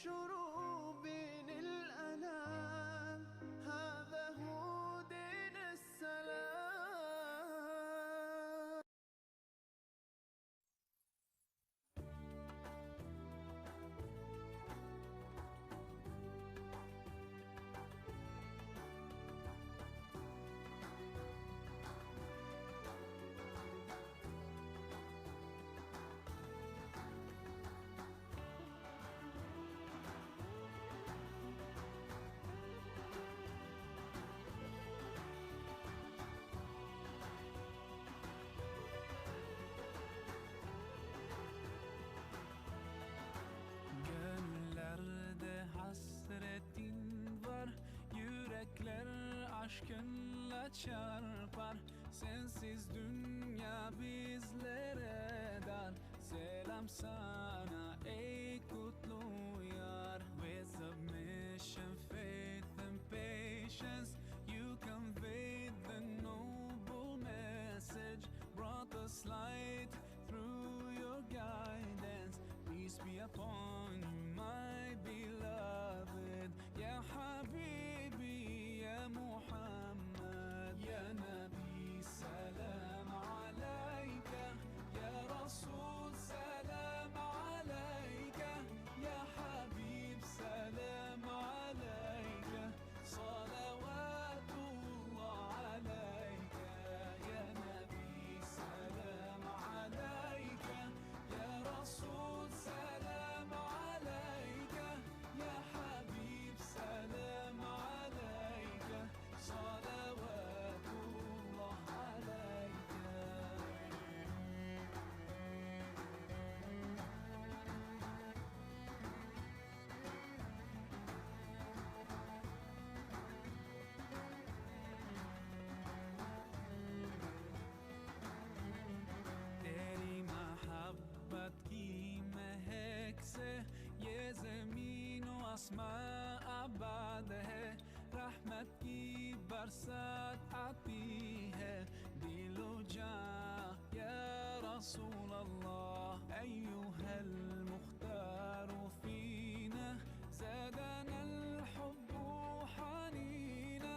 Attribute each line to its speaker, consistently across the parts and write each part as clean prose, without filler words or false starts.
Speaker 1: شروب الأنام، هذا هو دين السلام. Gönüllerde hasretin var, yürekler aşkınla çarpar. Sensiz dünya bizlere dar. Selam sana ey kutlu yar. With submission, faith and patience, you conveyed the noble message, brought us light through your guidance. Peace be upon you, my beloved. Ya Habibi, Ya Muhammad, Ya Nabi, salam alayka. Ya Rasul, salam alayka. Ya Habib, salam alayka. Salawatullah alayka. Ya Nabi, salam alayka. Ya Rasul, salam alayka. Ya Habib, salam alayka. Salawatullah alayka. तेरी मोहब्बत की महक से ये ज़मीन व आसमां आबाद है। रहमत की बरसात आती है दिलो जां या रसूल अल्लाह। अय्युहल मुख्तार फीना زادنا الحب حنينا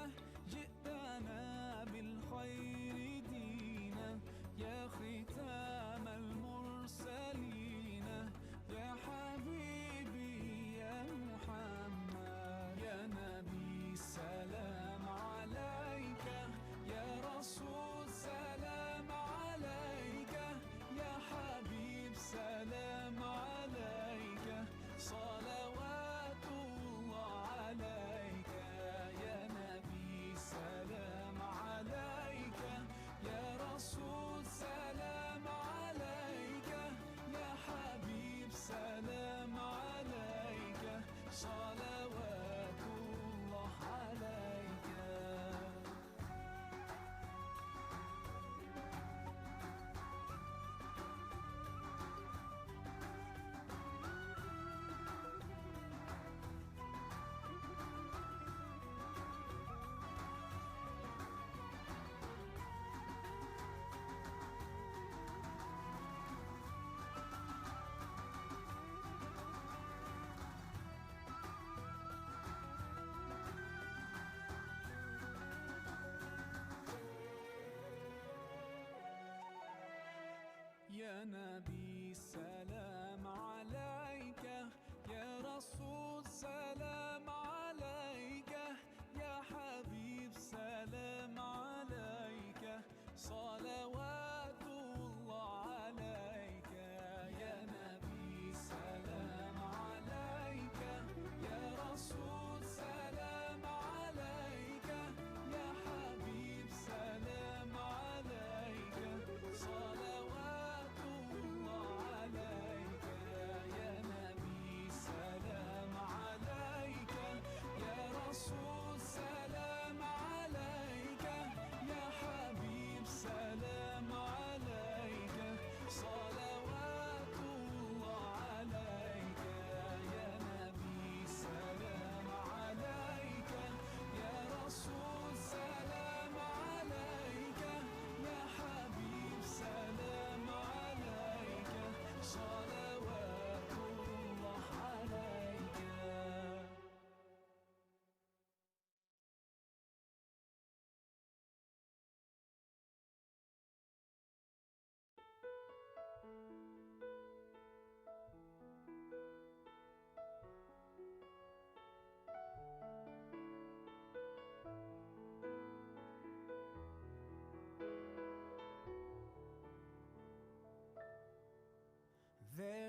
Speaker 1: جئتنا بالخير دينا يا ختام المرسلين يا حبيبي يا محمد يا نبي سلام عليك يا رسول سلام عليك يا حبيب سلام عليك صلوات الله عليك يا نبي سلام عليك يا رسول سلام عليك يا حبيب سلام عليك صلوات الله عليك. يا نبي سلام عليك يا رسول سلام عليك يا حبيب سلام عليك صلوات الله عليك يا نبي سلام عليك يا رسول سلام عليك يا حبيب سلام عليك صلوات الله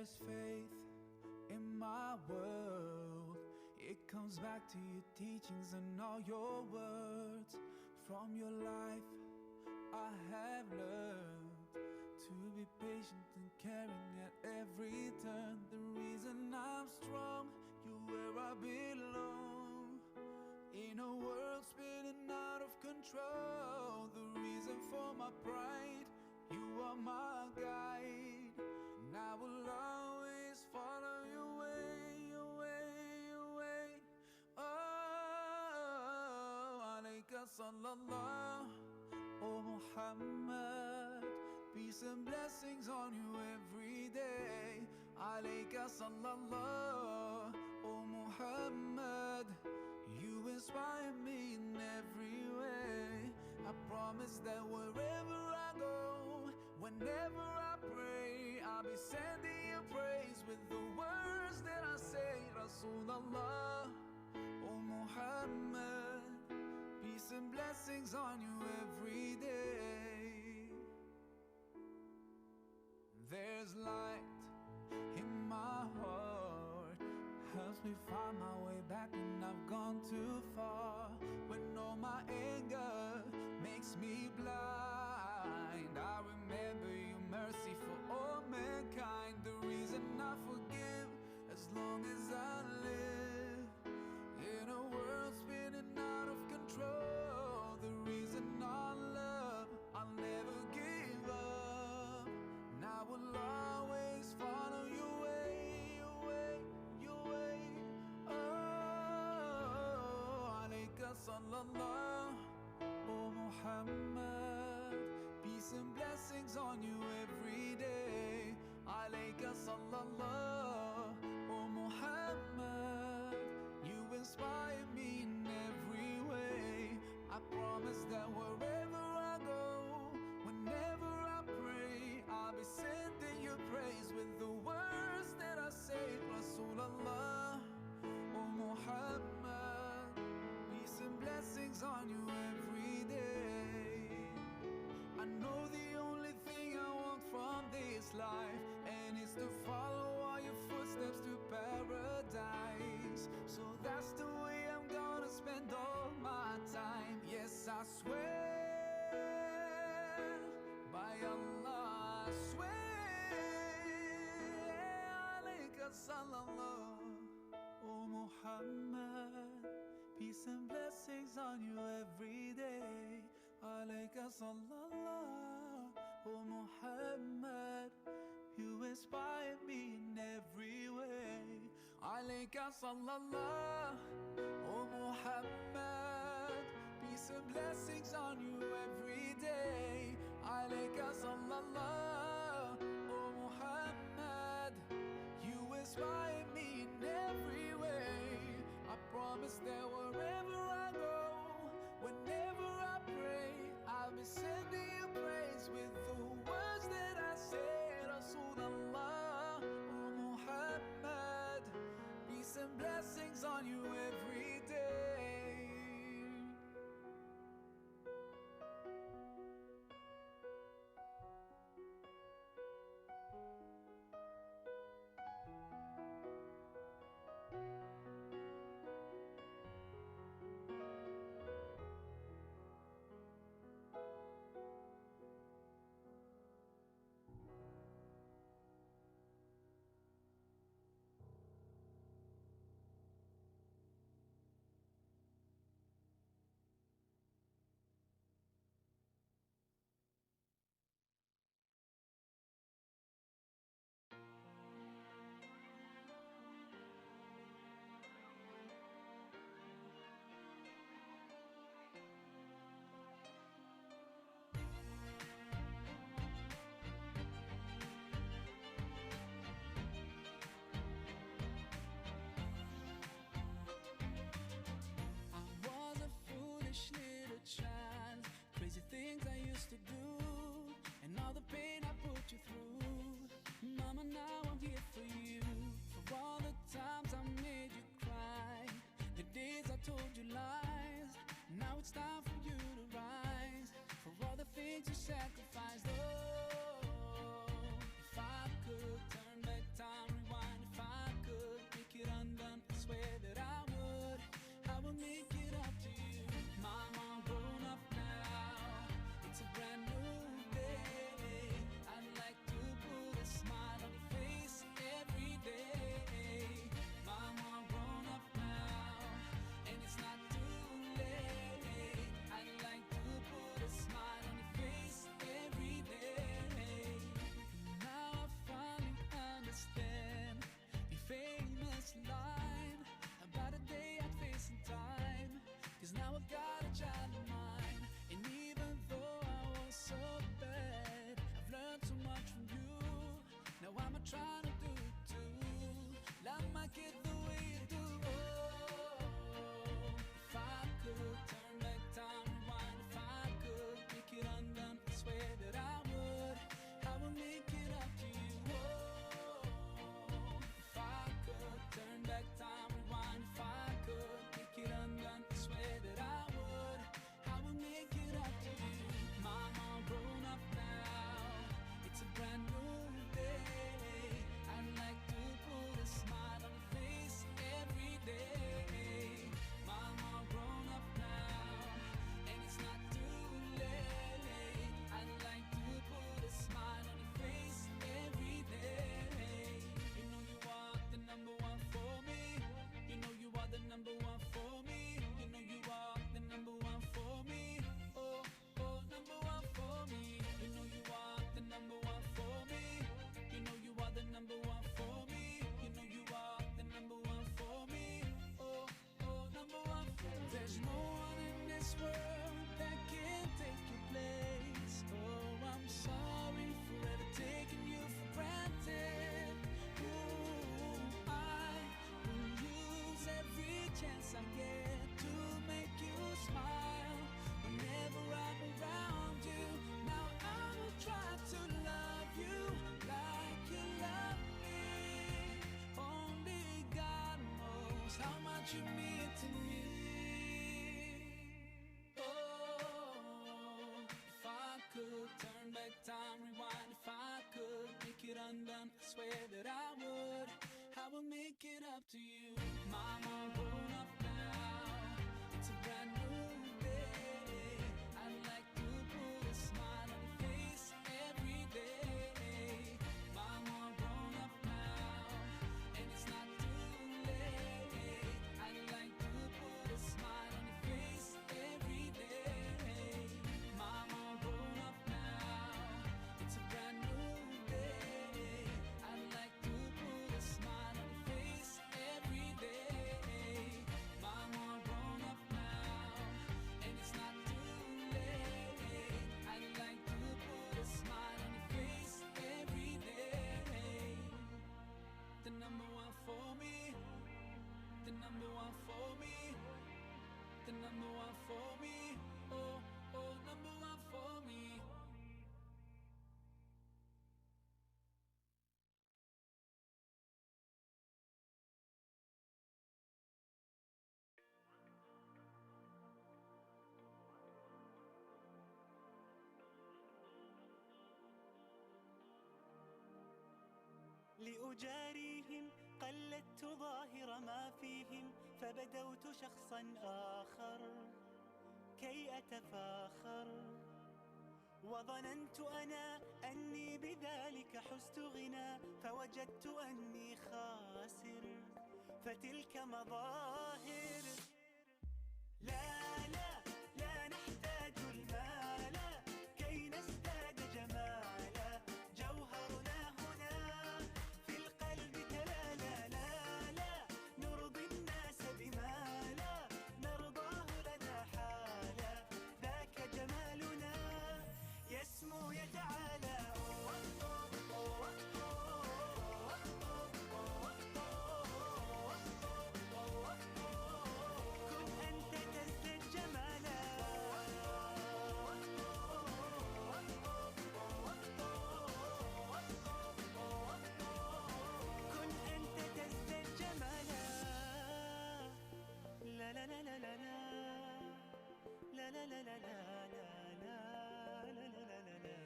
Speaker 1: there's faith in my world, it comes back to your teachings and all your words. From your life I have learned to be patient and caring at every turn. The reason I'm strong, you're where I belong. In a world spinning out of control, the reason for my pride, you are my guide. And I will always follow your way, your way, your way. Oh, alayka sallallahu, oh Muhammad, peace and blessings on you every day. Alayka sallallahu, oh Muhammad, you inspire me in every way. I promise that wherever I go, whenever I pray, I'll be sending you praise with the words that I say. Rasulullah, oh Muhammad, peace and blessings on you every day. There's light in my heart, helps me find my way back when I've gone too far. When all my anger makes me blind, I remember your mercy for all mankind. The reason I forgive as long as I live. In a world spinning out of control, the reason I love, I'll never give up. And I will always follow your way, your way, your way. Oh, alayka sallallahu, oh Muhammad, peace and blessings on you every day. Alayka sallallahu, oh Muhammad, you inspire me in every way. I promise that wherever I go, whenever I pray, I'll be sending you praise with the words that I say. Rasulullah, oh Muhammad, peace and blessings on you every day. I know the only thing I want from this life, and it's to follow all your footsteps to paradise. So that's the way I'm gonna spend all my time. Yes, I swear, by Allah I swear. Alayka sallallahu, oh Muhammad, peace and blessings on you every day. Alayka sallallahu, oh Muhammad, you inspire me in every way. Alayka sallallahu, oh Muhammad, peace and blessings on you every day. Alayka sallallahu, oh Muhammad, you inspire me in every way. I promise that wherever I go, whenever I pray, I'll be sending you praise with the words that I say. Rasulullah, oh Muhammad, peace and blessings on you every day. I'm here to make you smile. Whenever I'm around you, now I will try to love you like you love me. Only God knows how much you mean to me. Oh, if I could turn back time, rewind, if I could make it undone, I swear that I would. I will make it up to you. Mama, grown up now, it's a brand new day. I'd like to put a smile on your face every day. Mama, grown up now, and it's not too late. I'd like to put a smile on your face every day. Mama, grown up now, it's a brand new day. I'd like to put a smile on your face every day. Mama, grown up now, and it's not too late. I'd like to put a smile on your face every day. The number one for me, the number one for me, the number one for me. Oh, oh, number one for me.
Speaker 2: لأجاريهم قلدت ظاهر ما فيهم، فبدوت شخصا آخر كي أتفاخر، وظننت أنا أني بذلك حزت غنى، فوجدت أني خاسر، فتلك مظاهر. لا لا لا نحتاج المال كي نزداد جمالا، جوهرنا هنا في القلب تلالا. لا لا نرضي الناس بما لا نرضاه لنا حالا، ذاك جمالنا يسمو يتعالى. كن أنت تزداد جمالا. كن أنت تزداد جمالا. لا لا لا لا لا لا لا لا لا لا لا لا لا لا.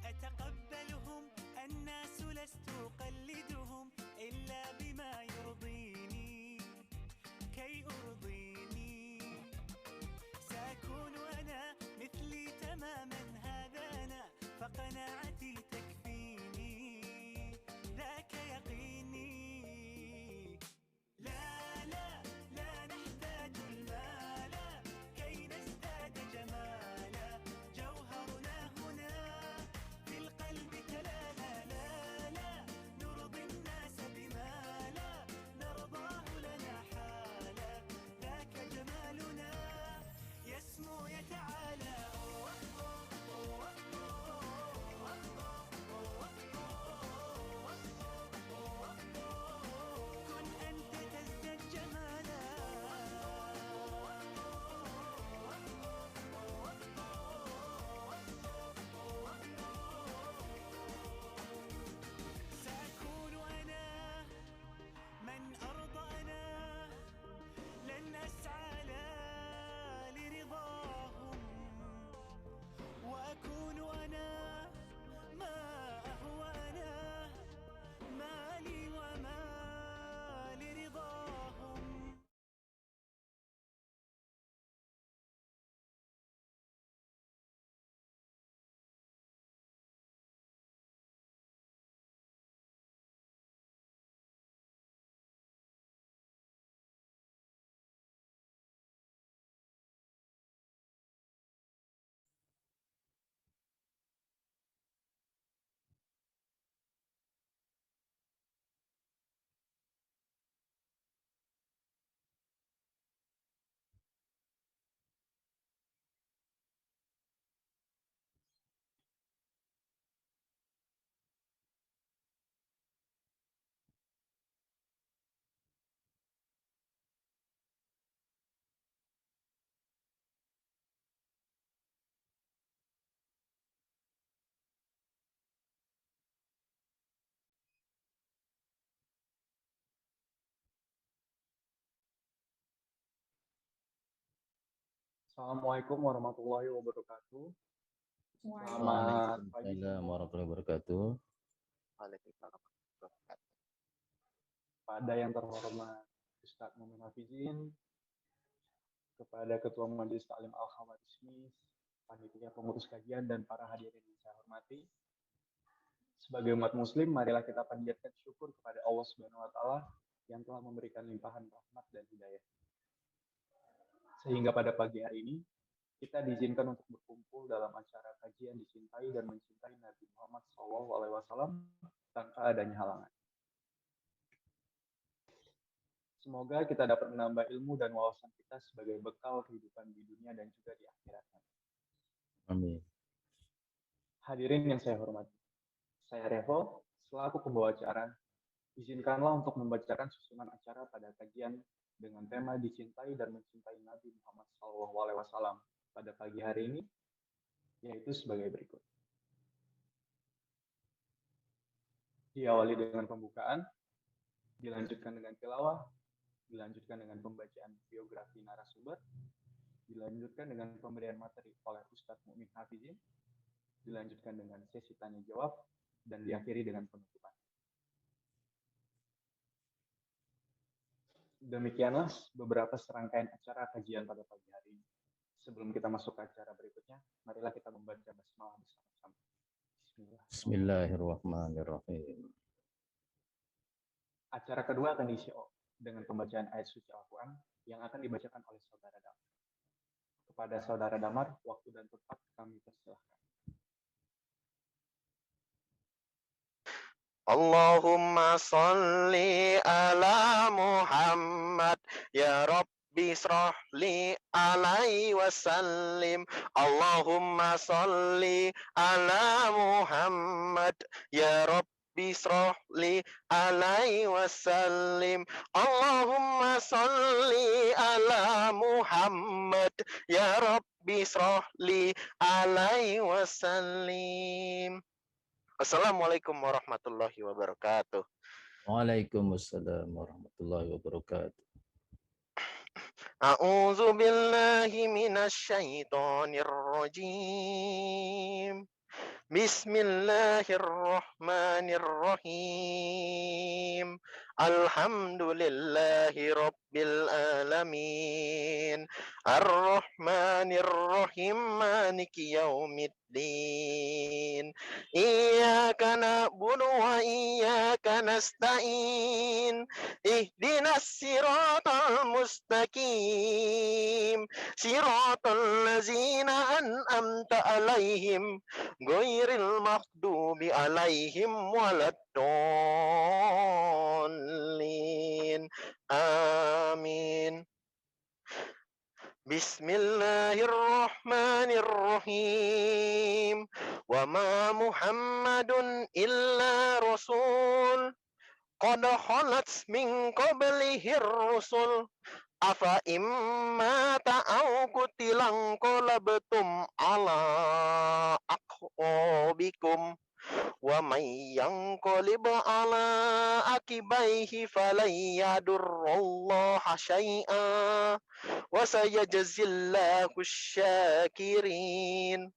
Speaker 2: أتقبلهم الناس لست أقلدهم إلا بما يرضيني كي أرضيني. سأكون أنا مثلي تماما، هذا أنا فقناعتي تكفيني، ذاك يقيني. لا لا لا نحتاج المال كي نزداد جمالا، جوهرنا هنا في القلب تلالا. لا لا نرضي الناس بما لا
Speaker 3: Assalamualaikum warahmatullahi wabarakatuh. Selamat pagi
Speaker 4: Waalaikumsalam
Speaker 3: semua.
Speaker 4: warahmatullahi wabarakatuh.
Speaker 5: Waalaikumsalam warahmatullahi wabarakatuh.
Speaker 3: Pada yang terhormat Ustadz Mumin Hafizin, kepada Ketua Majelis Taklim Al-Khawarizmi, panitia pengurus kajian, dan para hadirin yang saya hormati. Sebagai umat muslim, marilah kita panjatkan syukur kepada Allah Subhanahu wa taala yang telah memberikan limpahan rahmat dan hidayah. Sehingga pada pagi hari ini kita diizinkan untuk berkumpul dalam acara kajian dicintai dan mencintai Nabi Muhammad SAW tanpa adanya halangan. Semoga kita dapat menambah ilmu dan wawasan kita sebagai bekal kehidupan di dunia dan juga di akhirat.
Speaker 4: Amin.
Speaker 3: Hadirin yang saya hormati, saya Revo, selaku pembawa acara, izinkanlah untuk membacakan susunan acara pada kajian dengan tema dicintai dan mencintai Nabi Muhammad SAW pada pagi hari ini, yaitu sebagai berikut. Diawali dengan pembukaan, dilanjutkan dengan tilawah, dilanjutkan dengan pembacaan biografi narasumber, dilanjutkan dengan pemberian materi oleh Ustadz Mumin Hafizin, dilanjutkan dengan sesi tanya jawab, dan diakhiri dengan penutupan. Demikianlah beberapa serangkaian acara kajian pada pagi hari ini. Sebelum kita masuk ke acara berikutnya, marilah kita membaca basmalah bersama-sama.
Speaker 4: Bismillahirrahmanirrahim.
Speaker 3: Acara kedua akan diisi dengan pembacaan ayat suci Al-Quran yang akan dibacakan oleh Saudara Damar. Kepada Saudara Damar, waktu dan tempat kami persilahkan.
Speaker 5: Allahumma salli ala Muhammad ya Rabbi israh li alaihi wasallim. Allahumma salli ala Muhammad ya Rabbi israh li alaihi wasallim. Allahumma salli ala Muhammad ya Rabbi israh li alaihi wasallim. Assalamualaikum warahmatullahi wabarakatuh.
Speaker 4: Waalaikumsalam warahmatullahi wabarakatuh.
Speaker 5: A'udzu billahi minasy syaithanir rajim. Bismillahirrahmanirrahim. Alhamdulillahi rabbil alamin. Ar-Rahmanir-Rahim. Maliki yaumiddin. Iyyaka na'budu wa iyyaka nasta'in. Ihdinas siratal mustaqim. Siratal ladzina an'amta 'alaihim ghairil maghdubi 'alaihim waladdallin. Amin. Bismillahirrahmanirrahim. Wa ma Muhammadun illa rasul qad khalat min qablihir rusul afa imma ta'au kutilang qalabtum ala aqabikum wa may yanqalib ala akibaihi falan yadurrallaha syai'a wa sayajzillahu syakirin.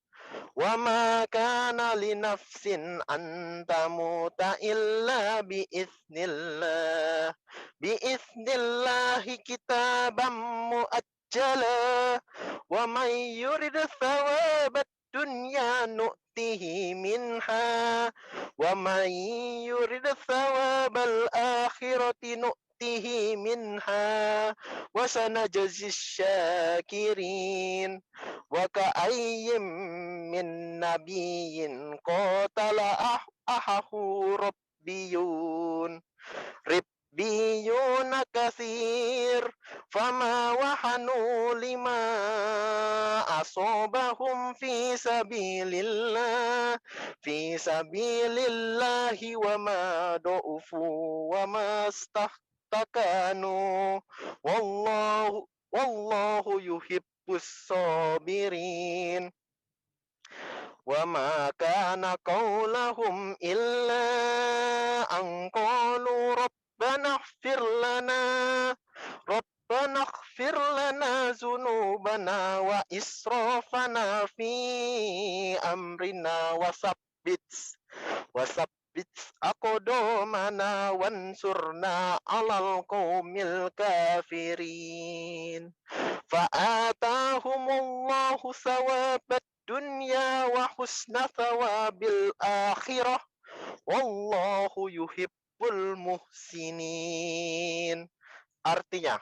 Speaker 5: Wa ma kana li nafsin an tamuta illa biiznillah. Biiznillahi kitaban muajjala. Wa may yurid thawabat dunya nu'tihi minha. Wa may yurid thawabal akhirati nu'tihi minha. Wa sanajzi syakirin. Wa ka'ayyim min nabiyyin qatala ahahu rabbiyun katsir fama wahanu lima asobahum fi sabilillahi wa ma du'ufu wa ma stahtakanu wallahu yuhibbus sabirin. Wa ma kana qawlahum illa an qalu rabbana ighfir lana zunubana wa صابرين فآتاهم الله ثواب الدنيا وحسن ثواب الآخرة والله يحب المحسنين. Artinya,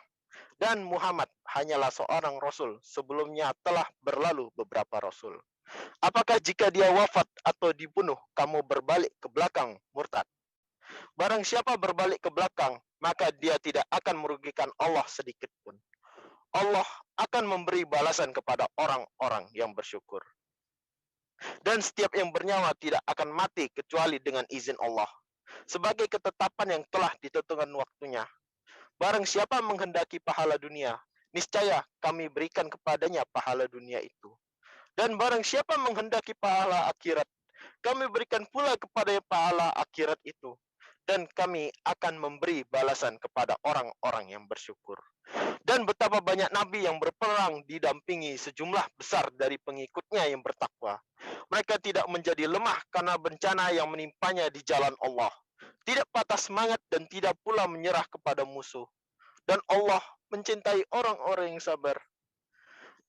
Speaker 5: dan Muhammad hanyalah seorang rasul, sebelumnya telah berlalu beberapa rasul. Apakah jika dia wafat atau dibunuh, kamu berbalik ke belakang murtad? Barang siapa berbalik ke belakang, maka dia tidak akan merugikan Allah sedikit pun. Allah akan memberi balasan kepada orang-orang yang bersyukur. Dan setiap yang bernyawa tidak akan mati kecuali dengan izin Allah, sebagai ketetapan yang telah ditentukan waktunya. Barang siapa menghendaki pahala dunia, niscaya kami berikan kepadanya pahala dunia itu. Dan barang siapa menghendaki pahala akhirat, kami berikan pula kepada pahala akhirat itu. Dan kami akan memberi balasan kepada orang-orang yang bersyukur. Dan betapa banyak nabi yang berperang didampingi sejumlah besar dari pengikutnya yang bertakwa. Mereka tidak menjadi lemah karena bencana yang menimpanya di jalan Allah. Tidak patah semangat dan tidak pula menyerah kepada musuh. Dan Allah mencintai orang-orang yang sabar.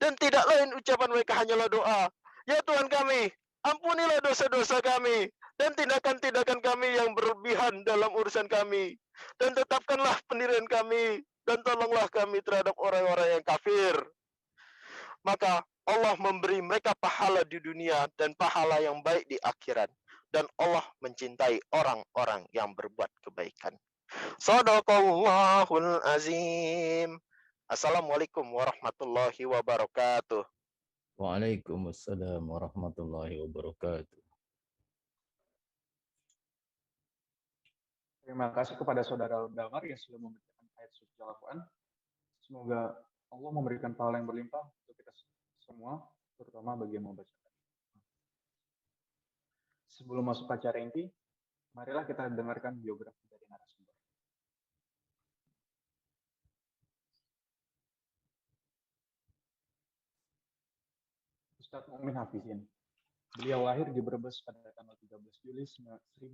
Speaker 5: Dan tidak lain ucapan mereka hanyalah doa. Ya Tuhan kami, ampunilah dosa-dosa kami dan tindakan-tindakan kami yang berlebihan dalam urusan kami. Dan tetapkanlah pendirian kami dan tolonglah kami terhadap orang-orang yang kafir. Maka Allah memberi mereka pahala di dunia dan pahala yang baik di akhirat. Dan Allah mencintai orang-orang yang berbuat kebaikan. Shadaqallahul azim. Assalamualaikum warahmatullahi wabarakatuh.
Speaker 4: Waalaikumsalam warahmatullahi wabarakatuh.
Speaker 3: Terima kasih kepada saudara Damar yang sudah membacakan ayat suci Al-Quran. Semoga Allah memberikan pahala yang berlimpah untuk kita semua, terutama bagi yang membacakan. Sebelum masuk ke acara inti, marilah kita dengarkan biografi dari narasumber. Ustadz Mu'min Hafizin. Beliau lahir di Brebes pada tanggal 13 Juli 1965.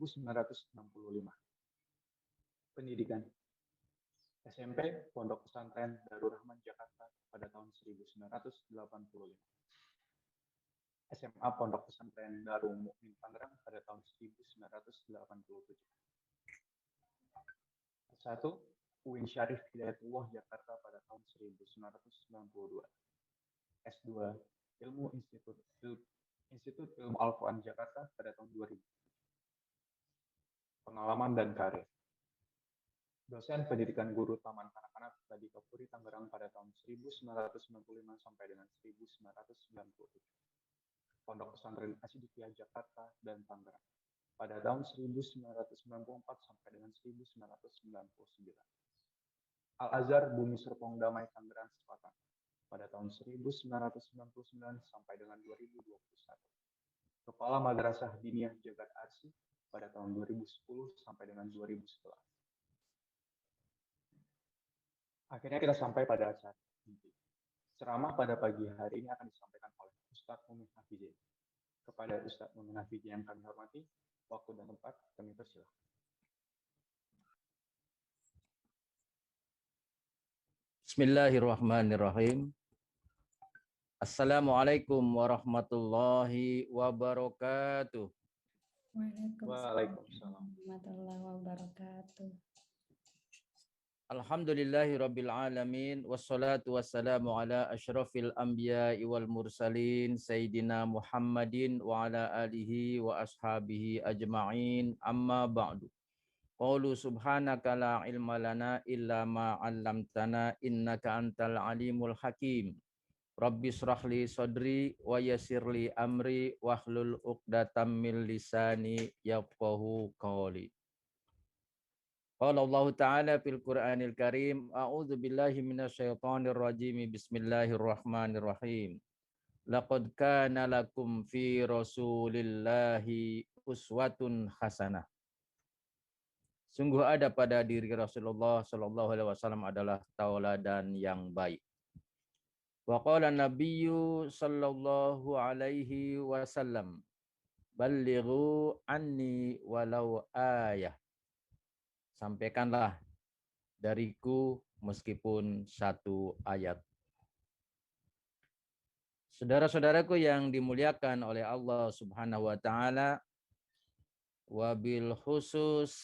Speaker 3: Pendidikan. SMP, Pondok Pesantren Darul Rahman Jakarta pada tahun 1985. SMA, Pondok Pesantren Darul Mukmin Tangerang pada tahun 1987. S1, UIN Syarif Hidayatullah Jakarta pada tahun 1992. S2, Ilmu Institut Ilmu Al-Quran Jakarta pada tahun 2000. Pengalaman dan karir. Dosen pendidikan guru Taman Kanak-kanak di Kapuri Tangerang pada tahun 1995 sampai dengan 1997. Pondok Pesantren Asidikiyah Jakarta dan Tangerang pada tahun 1994 sampai dengan 1999. Al-Azhar Bumi Serpong Damai Tangerang Selatan pada tahun 1999 sampai dengan 2021. Kepala Madrasah Diniyah Jagat Arsi pada tahun 2010 sampai dengan 2011. Akhirnya kita sampai pada acara inti. Ceramah pada pagi hari ini akan disampaikan oleh Ustadz Mu'min Hafizin. Kepada Ustadz Mu'min Hafizin yang kami hormati, waktu dan tempat kami persilahkan.
Speaker 4: Bismillahirrahmanirrahim. Assalamualaikum warahmatullahi wabarakatuh.
Speaker 3: Waalaikumsalam
Speaker 6: warahmatullahi wabarakatuh.
Speaker 4: Alhamdulillahi rabbil alamin. Wassalatu wassalamu ala asyrafil anbiya'i wal mursalin Sayyidina Muhammadin wa ala alihi wa ashabihi ajma'in. Amma ba'du. Qalu subhanaka la ilma lana illa ma 'allamtana innaka antal alimul hakim. Rabbi shrah li sadri wa yassir li amri wahlul 'uqdatam min lisani yafqahu qawli. Qala Allah Ta'ala fil Qur'anil Karim, a'udzu billahi minasyaitonir rajim. Bismillahirrahmanirrahim. Laqad kana lakum fi Rasulillahi uswatun hasanah. Sungguh ada pada diri Rasulullah sallallahu alaihi wasallam adalah tauladan yang baik. Wa qala Nabiyyu sallallahu alaihi wasallam, ballighu anni walau ayah. Sampaikanlah dariku meskipun satu ayat. Saudara-saudaraku yang dimuliakan oleh Allah Subhanahu wa taala, wabil khusus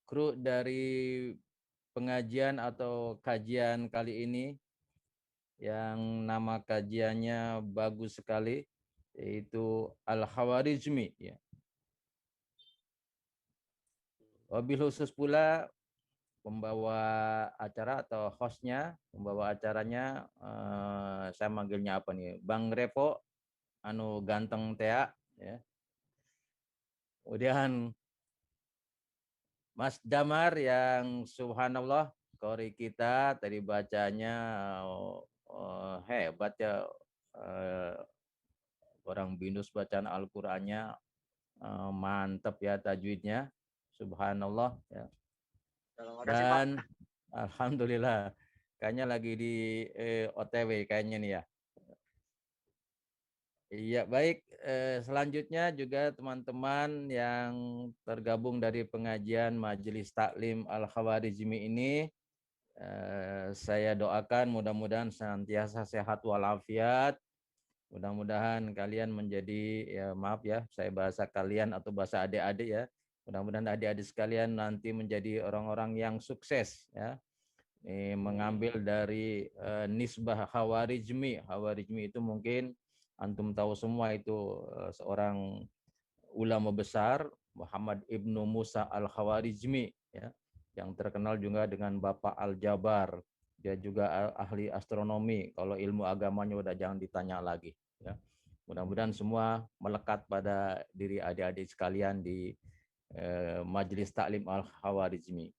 Speaker 4: kru dari pengajian atau kajian kali ini yang nama kajiannya bagus sekali, yaitu Al-Khawarizmi ya. Wabil khusus pula pembawa acara atau hostnya, pembawa acaranya, saya manggilnya apa nih, Bang Repo, anu ganteng tea, ya. Kemudian Mas Damar yang subhanallah, kori kita tadi bacanya hebat ya, orang Binus bacaan Al-Qur'annya mantap ya tajwidnya, subhanallah ya.
Speaker 5: Terima kasih, Pak.
Speaker 4: Dan alhamdulillah kayaknya lagi di OTW kayaknya nih ya. Iya baik, selanjutnya juga teman-teman yang tergabung dari pengajian Majelis Taklim Al-Khawarizmi ini, saya doakan mudah-mudahan senantiasa sehat walafiat. Mudah-mudahan kalian menjadi, ya maaf ya, saya bahasa kalian atau bahasa adik-adik ya. Mudah-mudahan adik-adik sekalian nanti menjadi orang-orang yang sukses ya. Ini mengambil dari nisbah Khawarizmi. Khawarizmi itu mungkin antum tahu semua, itu seorang ulama besar, Muhammad ibnu Musa al-Khawarizmi ya, yang terkenal juga dengan Bapak Al-Jabar. Dia juga ahli astronomi. Kalau ilmu agamanya udah jangan ditanya lagi ya. Mudah-mudahan semua melekat pada diri adik-adik sekalian di Majelis Taklim Al-Khawarizmi.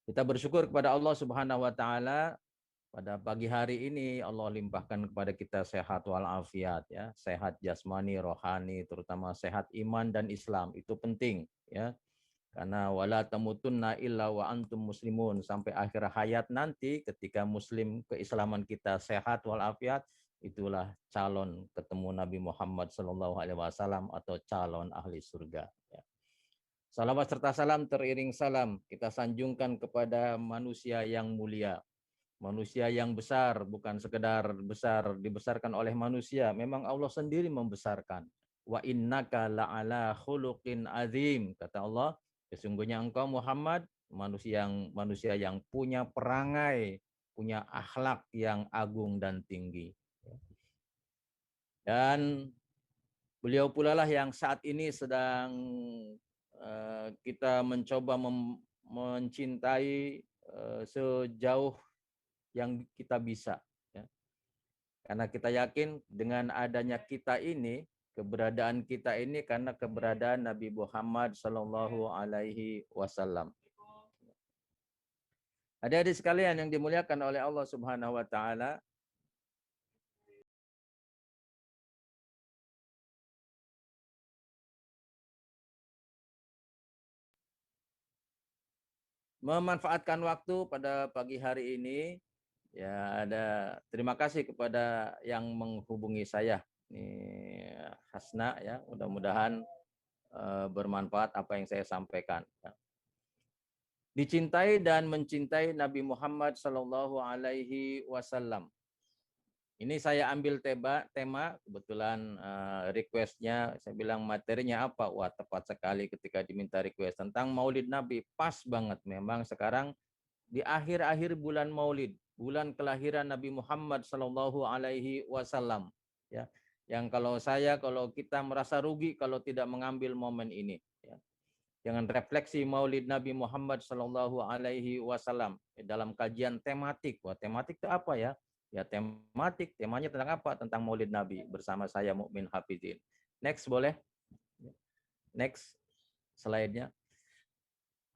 Speaker 4: Kita bersyukur kepada Allah Subhanahu wa taala, pada pagi hari ini Allah limpahkan kepada kita sehat walafiat ya, sehat jasmani, rohani, terutama sehat iman dan Islam. Itu penting ya. Karena wala tamutunna illa wa antum muslimun, sampai akhir hayat nanti ketika muslim keislaman kita sehat walafiat, itulah calon ketemu Nabi Muhammad SAW atau calon ahli surga ya. Salawat serta salam teriring salam kita sanjungkan kepada manusia yang mulia, manusia yang besar, bukan sekedar besar dibesarkan oleh manusia, memang Allah sendiri membesarkan. Wa innaka la'ala khuluqin azim, kata Allah, sesungguhnya engkau Muhammad manusia yang punya perangai, punya akhlak yang agung dan tinggi. Dan beliau pula lah yang saat ini sedang kita mencoba mencintai sejauh yang kita bisa ya. Karena kita yakin dengan adanya kita ini, keberadaan kita ini karena keberadaan Nabi Muhammad Sallallahu Alaihi Wasallam. Adik-adik sekalian yang dimuliakan oleh Allah Subhanahu Wa Taala, memanfaatkan waktu pada pagi hari ini ya, terima kasih kepada yang menghubungi saya. Ini Hasna ya, mudah-mudahan bermanfaat apa yang saya sampaikan. Ya. Dicintai dan mencintai Nabi Muhammad Sallallahu Alaihi Wasallam. Ini saya ambil tema kebetulan requestnya, saya bilang materinya apa? Wah, tepat sekali ketika diminta request tentang Maulid Nabi. Pas banget, memang sekarang di akhir-akhir bulan Maulid, bulan kelahiran Nabi Muhammad Sallallahu Alaihi Wasallam. Ya, yang kalau kita merasa rugi kalau tidak mengambil momen ini. Ya. Jangan refleksi Maulid Nabi Muhammad Sallallahu Alaihi Wasallam dalam kajian tematik. Wah, tematik itu apa ya? Ya temanya tentang apa? Tentang Maulid Nabi bersama saya Mukmin Hafizin. Next boleh? Next slide-nya.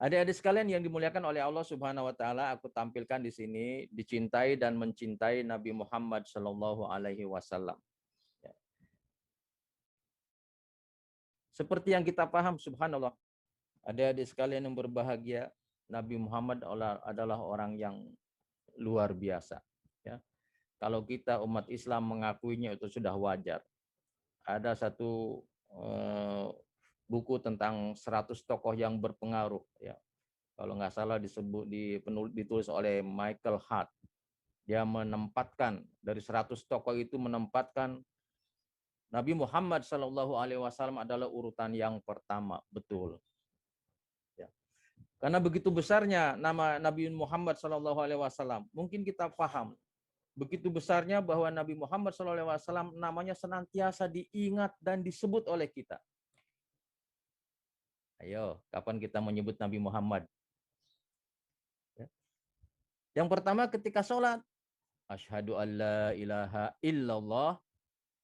Speaker 4: Adik-adik sekalian yang dimuliakan oleh Allah Subhanahu wa taala, aku tampilkan di sini dicintai dan mencintai Nabi Muhammad Sallallahu Alaihi Wasallam. Seperti yang kita paham, subhanallah, adik-adik sekalian yang berbahagia, Nabi Muhammad adalah orang yang luar biasa. Ya. Kalau kita umat Islam mengakuinya itu sudah wajar. Ada satu buku tentang 100 tokoh yang berpengaruh ya. kalau nggak salah ditulis oleh Michael Hart. Dia menempatkan dari 100 tokoh itu menempatkan Nabi Muhammad Shallallahu Alaihi Wasallam adalah urutan yang pertama, betul. Ya. Karena begitu besarnya nama Nabi Muhammad Shallallahu Alaihi Wasallam, mungkin kita paham begitu besarnya bahwa Nabi Muhammad Shallallahu Alaihi Wasallam namanya senantiasa diingat dan disebut oleh kita. Ayo, kapan kita menyebut Nabi Muhammad? Ya. Yang pertama ketika sholat, asyhadu an la ilaha illallah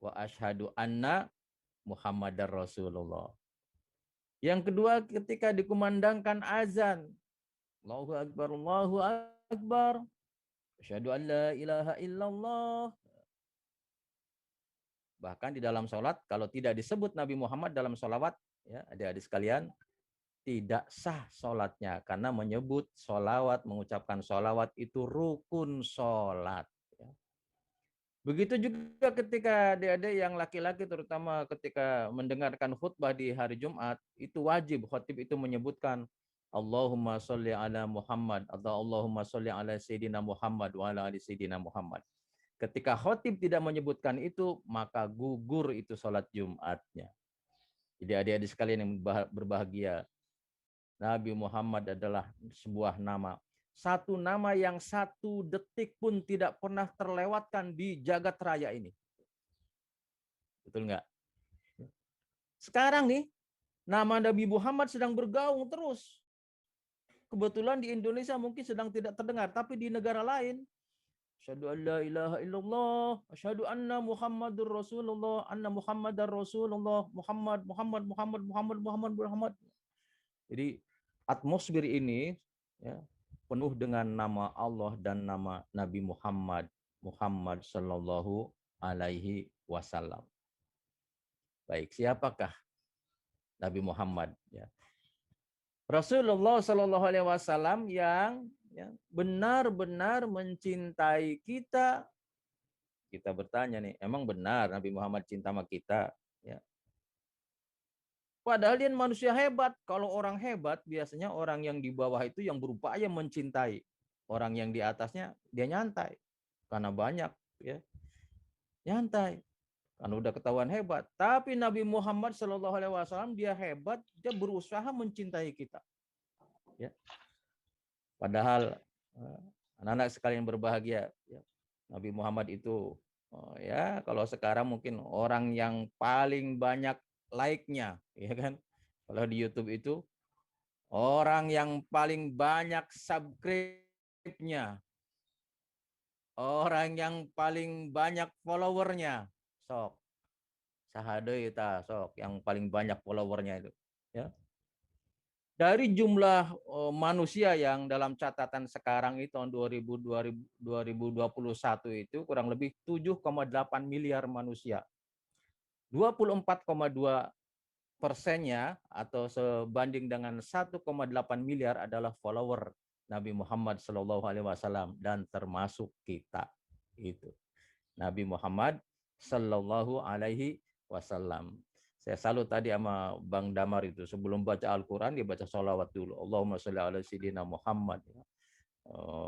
Speaker 4: wa asyhadu anna Muhammadar Rasulullah. Yang kedua ketika dikumandangkan azan, Allahu Akbar, Allahu Akbar, asyhadu an la ilaha illallah. Bahkan di dalam sholat, kalau tidak disebut Nabi Muhammad dalam sholawat, ya adik-adik sekalian, tidak sah sholatnya. Karena menyebut sholawat, mengucapkan sholawat itu rukun sholat. Begitu juga ketika adik-adik yang laki-laki terutama ketika mendengarkan khutbah di hari Jumat, itu wajib khotib itu menyebutkan Allahumma sholli ala Muhammad atau Allahumma sholli ala Sayyidina Muhammad wa ala ali Sayyidina Muhammad. Ketika khotib tidak menyebutkan itu, maka gugur itu sholat Jumatnya. Jadi adik-adik sekalian yang berbahagia, Nabi Muhammad adalah sebuah nama. Satu nama yang 1 detik pun tidak pernah terlewatkan di jagat raya ini. Betul nggak? Sekarang nih, nama Nabi Muhammad sedang bergaung terus. Kebetulan di Indonesia mungkin sedang tidak terdengar, tapi di negara lain, asyhadu an la ilaha illallah, asyhadu anna Muhammadur Rasulullah, anna Muhammadar Rasulullah, Muhammad. Jadi atmosfer ini ya, penuh dengan nama Allah dan nama Nabi Muhammad Sallallahu Alaihi Wasallam. Baik, siapakah Nabi Muhammad? Ya. Rasulullah Sallallahu Alaihi Wasallam yang ya, benar-benar mencintai kita. Kita bertanya nih, emang benar Nabi Muhammad cinta sama kita? Ya. Padahal dia manusia hebat. Kalau orang hebat, biasanya orang yang di bawah itu yang berupaya mencintai. Orang yang di atasnya, dia nyantai. Karena banyak. Ya, nyantai. Karena udah ketahuan hebat. Tapi Nabi Muhammad SAW, dia hebat, dia berusaha mencintai kita. Ya. Padahal, anak-anak sekalian berbahagia. Ya. Nabi Muhammad itu, ya kalau sekarang mungkin orang yang paling banyak like-nya, ya kan? Kalau di YouTube itu orang yang paling banyak subscribe-nya, orang yang paling banyak follower-nya, sok. Sahade kita sok yang paling banyak follower-nya itu, ya. Dari jumlah manusia yang dalam catatan sekarang itu tahun 2021 itu kurang lebih 7,8 miliar manusia. 24,2%-nya atau sebanding dengan 1,8 miliar adalah follower Nabi Muhammad Shallallahu Alaihi Wasallam dan termasuk kita itu Nabi Muhammad Shallallahu Alaihi Wasallam. Saya salut tadi sama Bang Damar itu sebelum baca Al-Quran dia baca sholawat dulu. Allahumma sholli ala sayyidina Muhammad.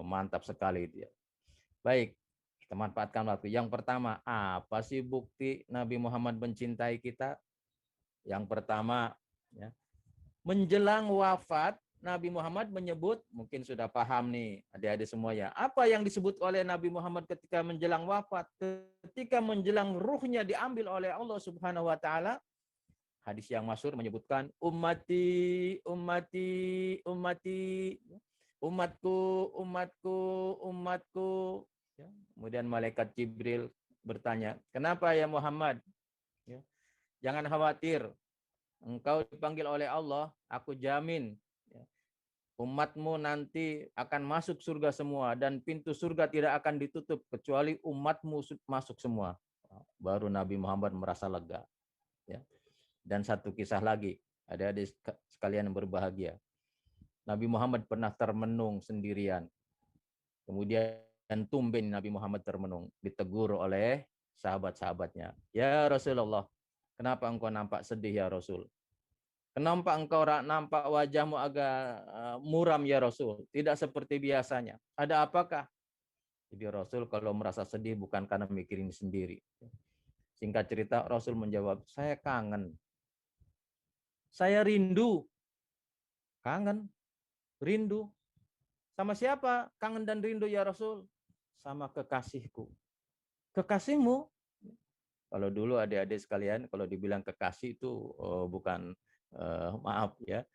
Speaker 4: Mantap sekali dia. Baik. Kita manfaatkan waktu. Yang pertama, apa sih bukti Nabi Muhammad mencintai kita? Yang pertama, ya, menjelang wafat, Nabi Muhammad menyebut, mungkin sudah paham nih adik-adik semua ya, apa yang disebut oleh Nabi Muhammad ketika menjelang wafat, ketika menjelang ruhnya diambil oleh Allah Subhanahu wa Ta'ala. Hadis yang masyhur menyebutkan, ummati, ummati, ummati, umatku, umatku, umatku. Ya. Kemudian malaikat Jibril bertanya, kenapa ya Muhammad? Ya. Jangan khawatir, engkau dipanggil oleh Allah, aku jamin ya, umatmu nanti akan masuk surga semua dan pintu surga tidak akan ditutup kecuali umatmu masuk semua. Baru Nabi Muhammad merasa lega. Ya. Dan satu kisah lagi, adik-adik sekalian yang berbahagia. Nabi Muhammad pernah termenung sendirian. Kemudian dan tumben Nabi Muhammad termenung, ditegur oleh sahabat-sahabatnya. Ya Rasulullah, kenapa engkau nampak sedih ya Rasul? Kenapa engkau nampak wajahmu agak muram ya Rasul? Tidak seperti biasanya. Ada apakah? Jadi Rasul kalau merasa sedih bukan karena mikirin sendiri. Singkat cerita Rasul menjawab, saya kangen. Saya rindu. Kangen, rindu. Sama siapa? Kangen dan rindu ya Rasul? Sama kekasihku. Kekasihmu? Kalau dulu adik-adik sekalian, kalau dibilang kekasih itu bukan maaf ya,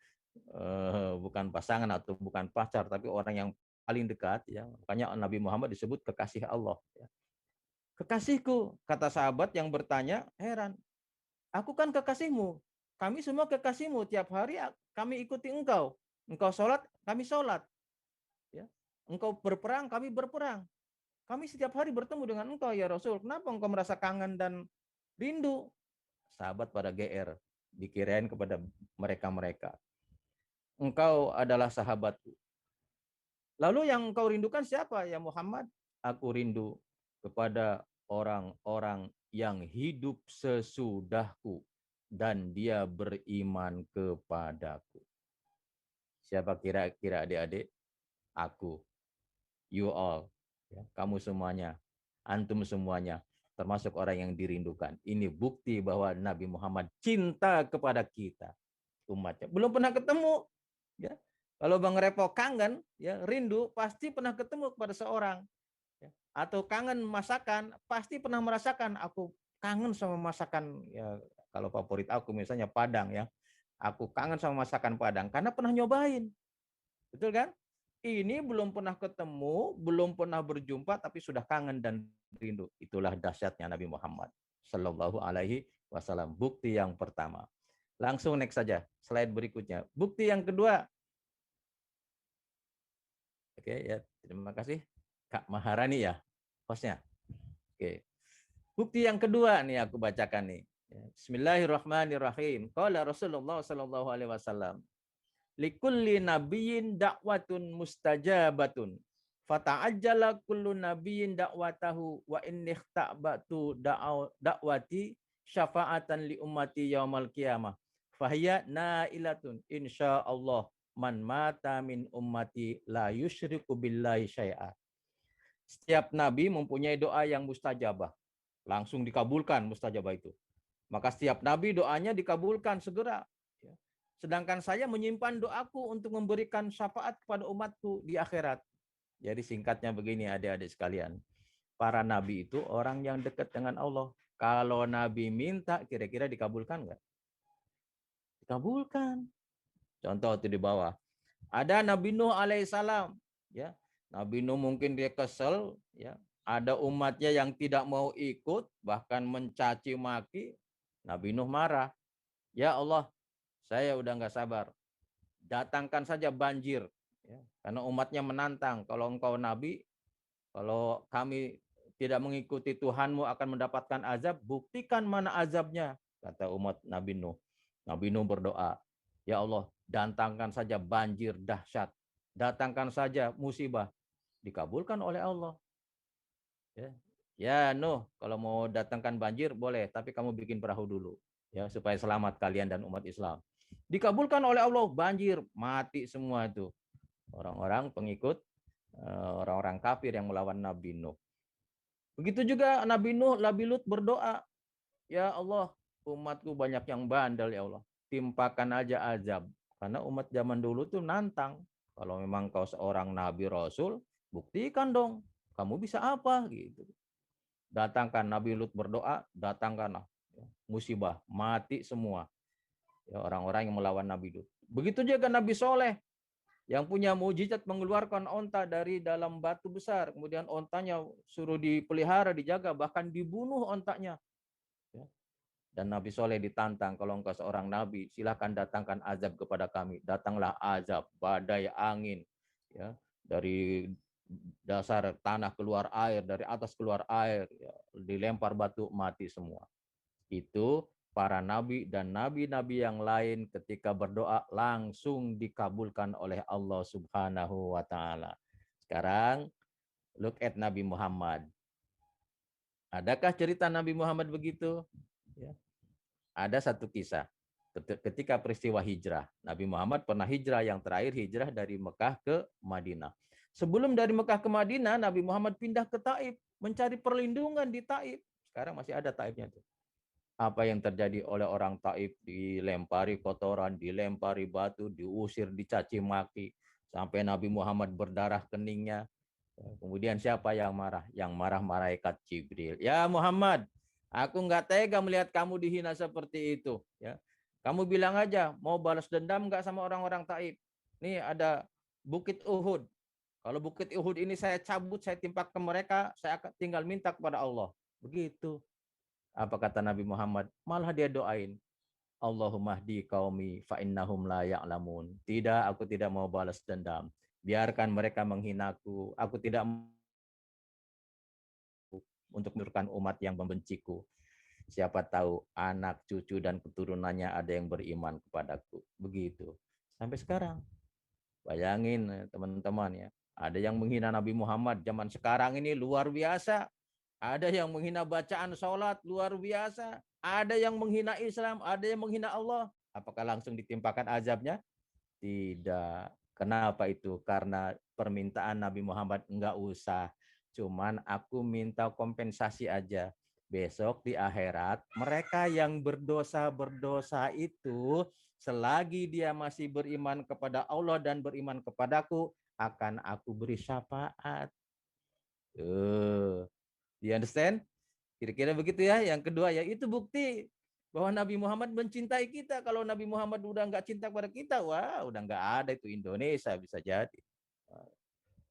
Speaker 4: bukan pasangan atau bukan pacar, tapi orang yang paling dekat ya. Makanya Nabi Muhammad disebut kekasih Allah. Ya. Kekasihku, kata sahabat yang bertanya, heran. Aku kan kekasihmu. Kami semua kekasihmu. Tiap hari kami ikuti engkau. Engkau sholat, kami sholat. Ya. Engkau berperang, kami berperang. Kami setiap hari bertemu dengan engkau ya Rasul. Kenapa engkau merasa kangen dan rindu? Sahabat pada GR. Dikirain kepada mereka-mereka. Engkau adalah sahabatku. Lalu yang engkau rindukan siapa ya Muhammad? Aku rindu kepada orang-orang yang hidup sesudahku dan dia beriman kepadaku. Siapa kira-kira adik-adik? Aku. You all. Ya, kamu semuanya, antum semuanya, termasuk orang yang dirindukan. Ini bukti bahwa Nabi Muhammad cinta kepada kita, umatnya. Belum pernah ketemu, ya. Kalau Bang Repo kangen, ya rindu, pasti pernah ketemu kepada seorang, ya. Atau kangen masakan, pasti pernah merasakan. Aku kangen sama masakan, ya. Kalau favorit aku misalnya Padang, ya. Aku kangen sama masakan Padang karena pernah nyobain, betul kan? Ini belum pernah ketemu, belum pernah berjumpa, tapi sudah kangen dan rindu. Itulah dahsyatnya Nabi Muhammad Sallallahu Alaihi Wasallam. Bukti yang pertama. Langsung next saja, slide berikutnya. Bukti yang kedua. Oke ya, terima kasih Kak Maharani ya, hostnya. Oke. Bukti yang kedua nih aku bacakan nih. Bismillahirrahmanirrahim. Qala Rasulullah Sallallahu Alaihi Wasallam. Likulli nabiyyin da'watun mustajabatun. Fata'ajjala kullu nabiyyin da'watahu wa inni ikhtabatu da'wati syafa'atan li ummati yaumal qiyamah. Fahiya nailatun insyaallah man mata min ummati la yusyriku billahi syai'a. Setiap nabi mempunyai doa yang mustajabah. Langsung dikabulkan mustajabah itu. Maka setiap nabi doanya dikabulkan segera. Sedangkan saya menyimpan doaku untuk memberikan syafaat kepada umatku di akhirat. Jadi singkatnya begini adik-adik sekalian. Para nabi itu orang yang dekat dengan Allah. Kalau nabi minta, kira-kira dikabulkan nggak? Dikabulkan. Contoh itu di bawah. Ada Nabi Nuh alaihissalam. Ya, Nabi Nuh mungkin dia kesel. Ya, ada umatnya yang tidak mau ikut, bahkan mencaci maki. Nabi Nuh marah. Ya Allah, saya udah nggak sabar. Datangkan saja banjir. Ya, karena umatnya menantang. Kalau engkau nabi, kalau kami tidak mengikuti Tuhanmu akan mendapatkan azab, buktikan mana azabnya. Kata umat Nabi Nuh. Nabi Nuh berdoa, ya Allah, datangkan saja banjir dahsyat. Datangkan saja musibah. Dikabulkan oleh Allah. Ya Nuh, kalau mau datangkan banjir boleh, tapi kamu bikin perahu dulu. Ya, supaya selamat kalian dan umat Islam. Dikabulkan oleh Allah, banjir, mati semua itu. Orang-orang pengikut, orang-orang kafir yang melawan Nabi Nuh. Begitu juga Nabi Nuh, Nabi Lut berdoa, ya Allah, umatku banyak yang bandel ya Allah. Timpakan aja azab. Karena umat zaman dulu tuh nantang. Kalau memang kau seorang Nabi Rasul, buktikan dong. Kamu bisa apa? Gitu. Datangkan Nabi Lut berdoa, datangkanlah musibah, mati semua. Ya, orang-orang yang melawan Nabi Lut. Begitu juga Nabi Soleh yang punya mujizat mengeluarkan onta dari dalam batu besar. Kemudian ontanya suruh dipelihara, dijaga, bahkan dibunuh ontanya. Ya. Dan Nabi Soleh ditantang, kalau engkau seorang Nabi, silakan datangkan azab kepada kami. Datanglah azab, badai, angin. Ya, dari dasar tanah keluar air, dari atas keluar air, ya, dilempar batu, mati semua. Itu para nabi dan nabi-nabi yang lain ketika berdoa langsung dikabulkan oleh Allah Subhanahu wa taala. Sekarang look at Nabi Muhammad. Adakah cerita Nabi Muhammad begitu? Ya. Ada satu kisah. ketika peristiwa hijrah. Nabi Muhammad pernah hijrah, yang terakhir hijrah dari Mekah ke Madinah. Sebelum dari Mekah ke Madinah, Nabi Muhammad pindah ke Taif, mencari perlindungan di Taif. Sekarang masih ada Taifnya tuh. Apa yang terjadi oleh orang Taif, dilempari kotoran, dilempari batu, diusir, dicaci maki, sampai Nabi Muhammad berdarah keningnya. Kemudian siapa yang marah? Yang marah malaikat Jibril. Ya Muhammad, aku nggak tega melihat kamu dihina seperti itu. Ya, kamu bilang aja mau balas dendam nggak sama orang-orang Taif. Nih ada Bukit Uhud. Kalau Bukit Uhud ini saya cabut, saya timpak ke mereka, saya akan tinggal minta kepada Allah. Begitu. Apa kata Nabi Muhammad? Malah dia doain, Allahumma hdi qaumi fa innahum la ya'lamun. Tidak, aku tidak mau balas dendam. Biarkan mereka menghinaku. Aku tidak untuk menurunkan umat yang membenciku. Siapa tahu anak, cucu, dan keturunannya ada yang beriman kepadaku. Begitu. Sampai sekarang. Bayangin teman-teman ya. Ada yang menghina Nabi Muhammad zaman sekarang ini luar biasa. Ada yang menghina bacaan sholat luar biasa. Ada yang menghina Islam, ada yang menghina Allah. Apakah langsung ditimpakan azabnya? Tidak. Kenapa itu? Karena permintaan Nabi Muhammad enggak usah. Cuman aku minta kompensasi aja. Besok di akhirat, mereka yang berdosa-berdosa itu, selagi dia masih beriman kepada Allah dan beriman kepadaku, akan aku beri syafaat. You understand? Kira-kira begitu ya. Yang kedua ya, itu bukti bahwa Nabi Muhammad mencintai kita. Kalau Nabi Muhammad udah nggak cinta pada kita, wah udah nggak ada itu Indonesia, bisa jadi.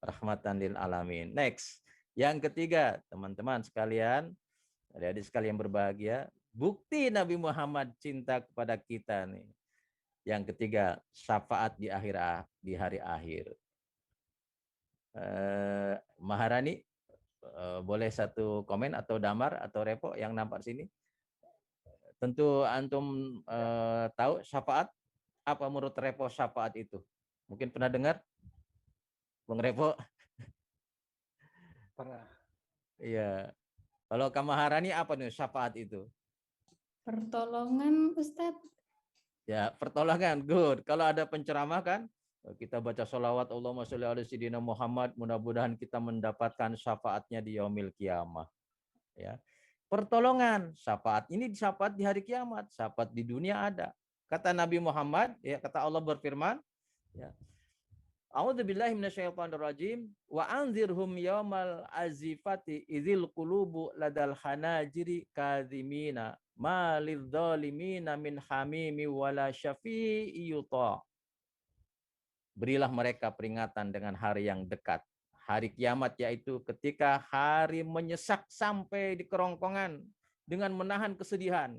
Speaker 4: Rahmatan lil alamin. Next. Yang ketiga, teman-teman sekalian, adik-adik sekalian berbahagia, bukti Nabi Muhammad cinta kepada kita nih. Yang ketiga, syafaat di hari akhir. Maharani, boleh satu komen atau Damar atau Repo yang nampak sini. Tentu antum tahu syafaat. Apa menurut Repo syafaat itu? Mungkin pernah dengar? Bung Repo?
Speaker 3: Pernah.
Speaker 4: Iya. Kalau Kamaharani apa nih syafaat itu?
Speaker 6: Pertolongan Ustadz.
Speaker 4: Ya, pertolongan. Good. Kalau ada penceramah kan, kita baca sholawat Allahumma sholli ala sayyidina Muhammad, mudah-mudahan kita mendapatkan syafaatnya di yaumil kiamah. Ya. Pertolongan, syafaat ini syafaat di hari kiamat, syafaat di dunia ada. Kata Nabi Muhammad, ya, kata Allah berfirman, ya. A'udzubillahi minasyaitonirrajim wa anzirhum yaumal azifati idzil qulubu ladal hanajiri kadzimina ma lidzalimina min hamimi wala syafi'i yuta. Berilah mereka peringatan dengan hari yang dekat. Hari kiamat yaitu ketika hari menyesak sampai di kerongkongan dengan menahan kesedihan.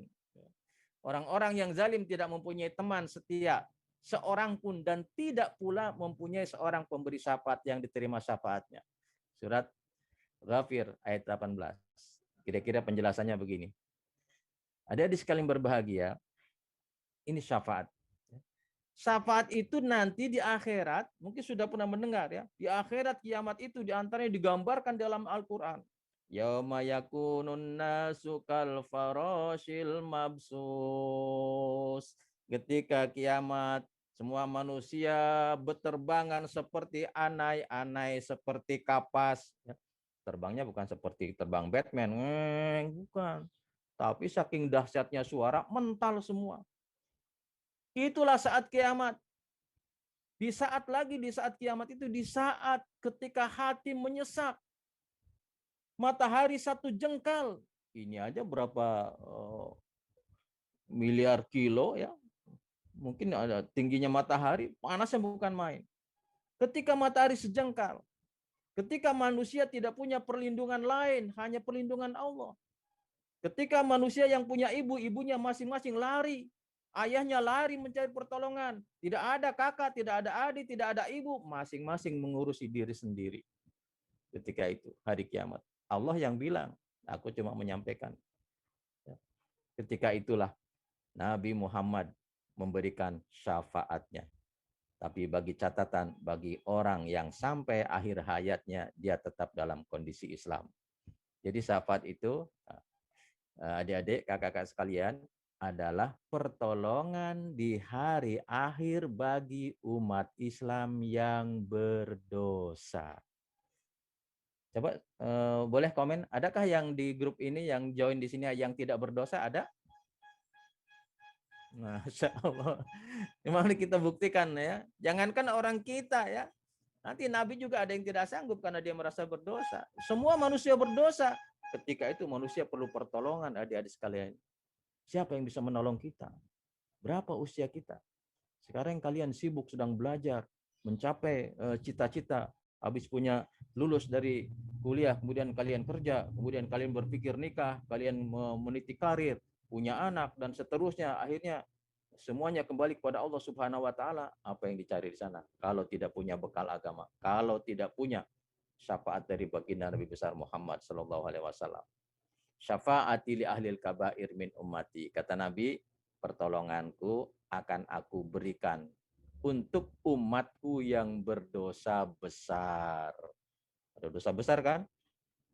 Speaker 4: Orang-orang yang zalim tidak mempunyai teman setia seorang pun dan tidak pula mempunyai seorang pemberi syafaat yang diterima syafaatnya. Surat Ghafir ayat 18. Kira-kira penjelasannya begini. Adik-adik sekalian berbahagia, ini syafaat. Syafaat itu nanti di akhirat, mungkin sudah pernah mendengar ya, di akhirat kiamat itu diantaranya digambarkan dalam Al-Quran. Yauma yakunun nasu kal farashil mabsus. Ketika kiamat, semua manusia berterbangan seperti anai-anai, seperti kapas. Terbangnya bukan seperti terbang Batman, bukan. Tapi saking dahsyatnya suara, mental semua. Itulah saat kiamat. Di saat kiamat itu, di saat ketika hati menyesak. Matahari satu jengkal. Ini aja berapa miliar kilo ya. Mungkin ada tingginya matahari, panasnya bukan main. Ketika matahari sejengkal. Ketika manusia tidak punya perlindungan lain, hanya perlindungan Allah. Ketika manusia yang punya ibu, ibunya masing-masing lari. Ayahnya lari mencari pertolongan. Tidak ada kakak, tidak ada adik, tidak ada ibu. Masing-masing mengurusi diri sendiri. Ketika itu, hari kiamat. Allah yang bilang, aku cuma menyampaikan. Ketika itulah Nabi Muhammad memberikan syafaatnya. Tapi bagi catatan, bagi orang yang sampai akhir hayatnya, dia tetap dalam kondisi Islam. Jadi syafaat itu, adik-adik, kakak-kakak sekalian, adalah pertolongan di hari akhir bagi umat Islam yang berdosa. Coba boleh komen, adakah yang di grup ini yang join di sini yang tidak berdosa? Ada? Masya Allah. Mari kita buktikan ya. Jangankan orang kita ya. Nanti Nabi juga ada yang tidak sanggup karena dia merasa berdosa. Semua manusia berdosa. Ketika itu manusia perlu pertolongan, adik-adik sekalian. Siapa yang bisa menolong kita? Berapa usia kita? Sekarang kalian sibuk sedang belajar, mencapai cita-cita, habis punya lulus dari kuliah, kemudian kalian kerja, kemudian kalian berpikir nikah, kalian meniti karir, punya anak, dan seterusnya. Akhirnya semuanya kembali kepada Allah Subhanahu wa taala. Apa yang dicari di sana? Kalau tidak punya bekal agama, kalau tidak punya syafaat dari baginda Nabi besar Muhammad sallallahu alaihi wasallam. Syafaati li ahlil kabair min ummati. Kata Nabi, pertolonganku akan aku berikan untuk umatku yang berdosa besar. Ada dosa besar kan?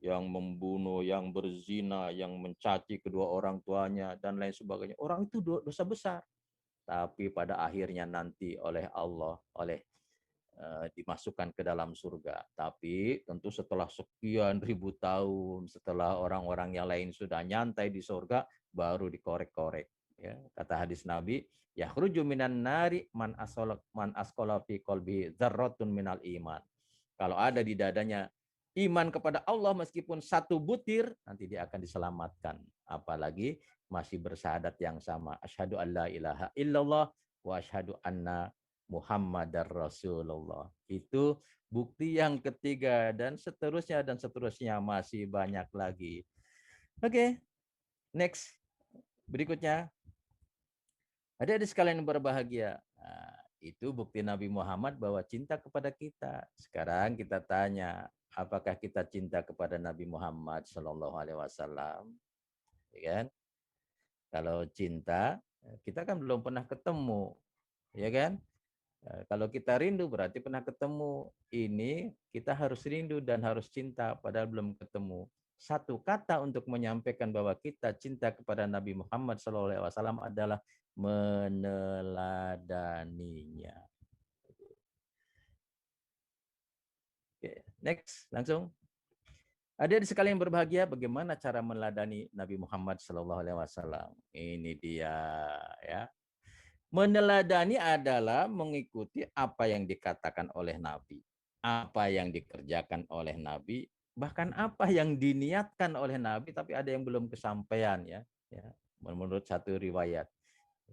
Speaker 4: Yang membunuh, yang berzina, yang mencaci kedua orang tuanya, dan lain sebagainya. Orang itu dosa besar. Tapi pada akhirnya nanti oleh Allah, dimasukkan ke dalam surga. Tapi tentu setelah sekian ribu tahun, setelah orang-orang yang lain sudah nyantai di surga, baru dikorek-korek. Ya, kata hadis Nabi, yakhruju minan nari man asqala fi qalbi dzarratun minal iman. Kalau ada di dadanya iman kepada Allah meskipun satu butir, nanti dia akan diselamatkan. Apalagi masih bersyahadat yang sama. Asyhadu an la ilaha illallah wa asyhadu anna Muhammadar Rasulullah. Itu bukti yang ketiga, dan seterusnya masih banyak lagi. Oke, next. Berikutnya. Adik-adik sekalian yang berbahagia. Nah, itu bukti Nabi Muhammad bahwa cinta kepada kita. Sekarang kita tanya, apakah kita cinta kepada Nabi Muhammad Shallallahu Alaihi Wasallam? Ya kan? Kalau cinta, kita kan belum pernah ketemu, ya kan? Kalau kita rindu berarti pernah ketemu. Ini kita harus rindu dan harus cinta padahal belum ketemu. Satu kata untuk menyampaikan bahwa kita cinta kepada Nabi Muhammad SAW adalah meneladaninya. Oke, next, langsung. Adik-adik sekalian yang berbahagia, bagaimana cara meneladani Nabi Muhammad SAW? Ini dia, ya. Meneladani adalah mengikuti apa yang dikatakan oleh Nabi, apa yang dikerjakan oleh Nabi, bahkan apa yang diniatkan oleh Nabi, tapi ada yang belum kesampaian ya. Menurut satu riwayat.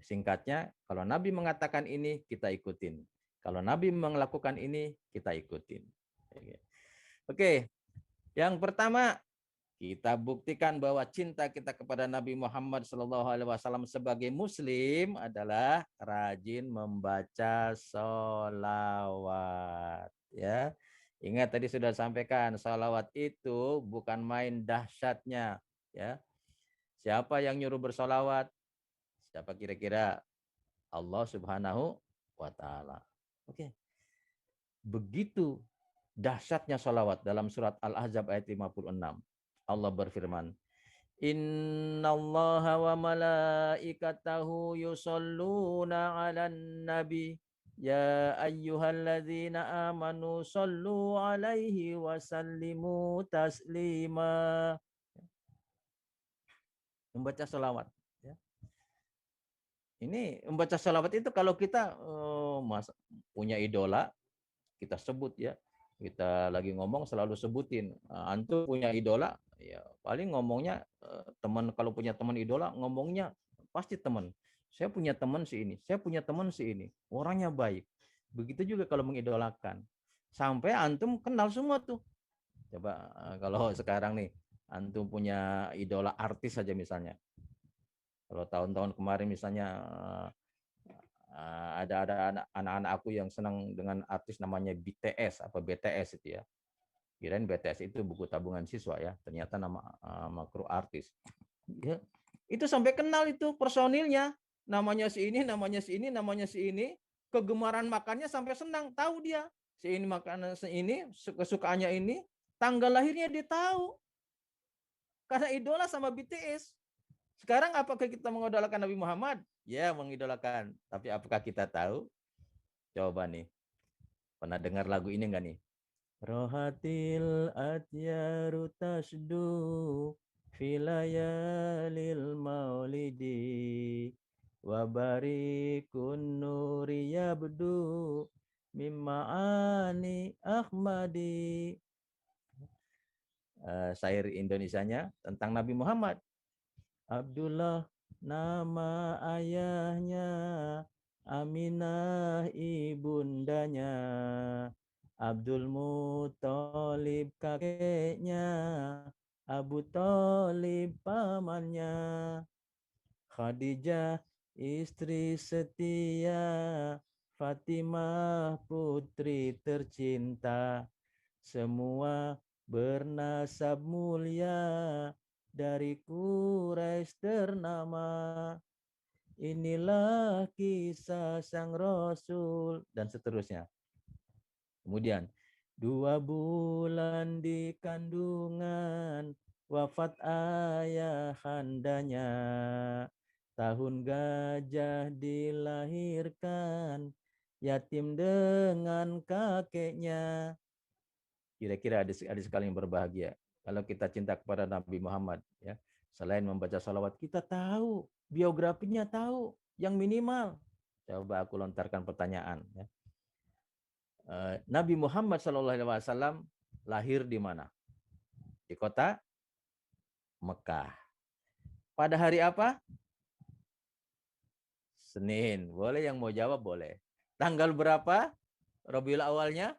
Speaker 4: Singkatnya, kalau Nabi mengatakan ini, kita ikutin. Kalau Nabi melakukan ini, kita ikutin. Oke, yang pertama, kita buktikan bahwa cinta kita kepada Nabi Muhammad SAW sebagai Muslim adalah rajin membaca sholawat. Ya, ingat tadi sudah sampaikan, sholawat itu bukan main dahsyatnya. Ya, siapa yang nyuruh bersolawat? Siapa kira-kira? Allah Subhanahu wa Ta'ala. Oke, begitu dahsyatnya sholawat dalam surat Al-Ahzab ayat 56. Allah berfirman, Innallaha wa malaikatahu yusalluna 'alan nabi ya ayyuhalladzina amanu sallu 'alaihi wa sallimu taslima. Membaca sholawat. Ya. Ini membaca sholawat itu kalau kita punya idola, kita sebut ya. Kita lagi ngomong selalu sebutin, antum punya idola, ya paling ngomongnya teman, kalau punya teman idola ngomongnya pasti teman. Saya punya teman si ini, saya punya teman si ini, orangnya baik. Begitu juga kalau mengidolakan. Sampai antum kenal semua tuh. Coba kalau sekarang nih, antum punya idola artis saja misalnya. Kalau tahun-tahun kemarin misalnya ada anak-anak aku yang senang dengan artis namanya BTS itu ya. Kirain BTS itu buku tabungan siswa ya, ternyata nama makro artis. Ya. Itu sampai kenal itu personilnya, namanya si ini, namanya si ini, namanya si ini, kegemaran makannya sampai senang, tahu dia. Si ini makanan ini, kesukaannya ini, tanggal lahirnya dia tahu. Karena idola sama BTS. Sekarang apakah kita mengidolakan Nabi Muhammad? Ya, mengidolakan. Tapi apakah kita tahu? Coba nih. Pernah dengar lagu ini enggak nih? Rohatil atyaru tasdu filayalil maulidi wabarikun nuri yabdu mimmaani ahmadi. Syair Indonesianya tentang Nabi Muhammad. Abdullah nama ayahnya, Aminah ibundanya, Abdul Muthalib kakeknya, Abu Thalib pamannya, Khadijah istri setia, Fatimah putri tercinta, semua bernasab mulia dari Quraisy ternama. Inilah kisah sang Rasul dan seterusnya. Kemudian 2 bulan di kandungan wafat ayah handanya. Tahun gajah dilahirkan yatim dengan kakeknya. Kira-kira ada sekali yang berbahagia kalau kita cinta kepada Nabi Muhammad, ya. Selain membaca salawat, kita tahu biografinya, tahu yang minimal. Coba aku lontarkan pertanyaan, ya. Nabi Muhammad SAW lahir di mana? Di kota Mekah. Pada hari apa? Senin. Boleh yang mau jawab boleh. Tanggal berapa? Rabiul awalnya?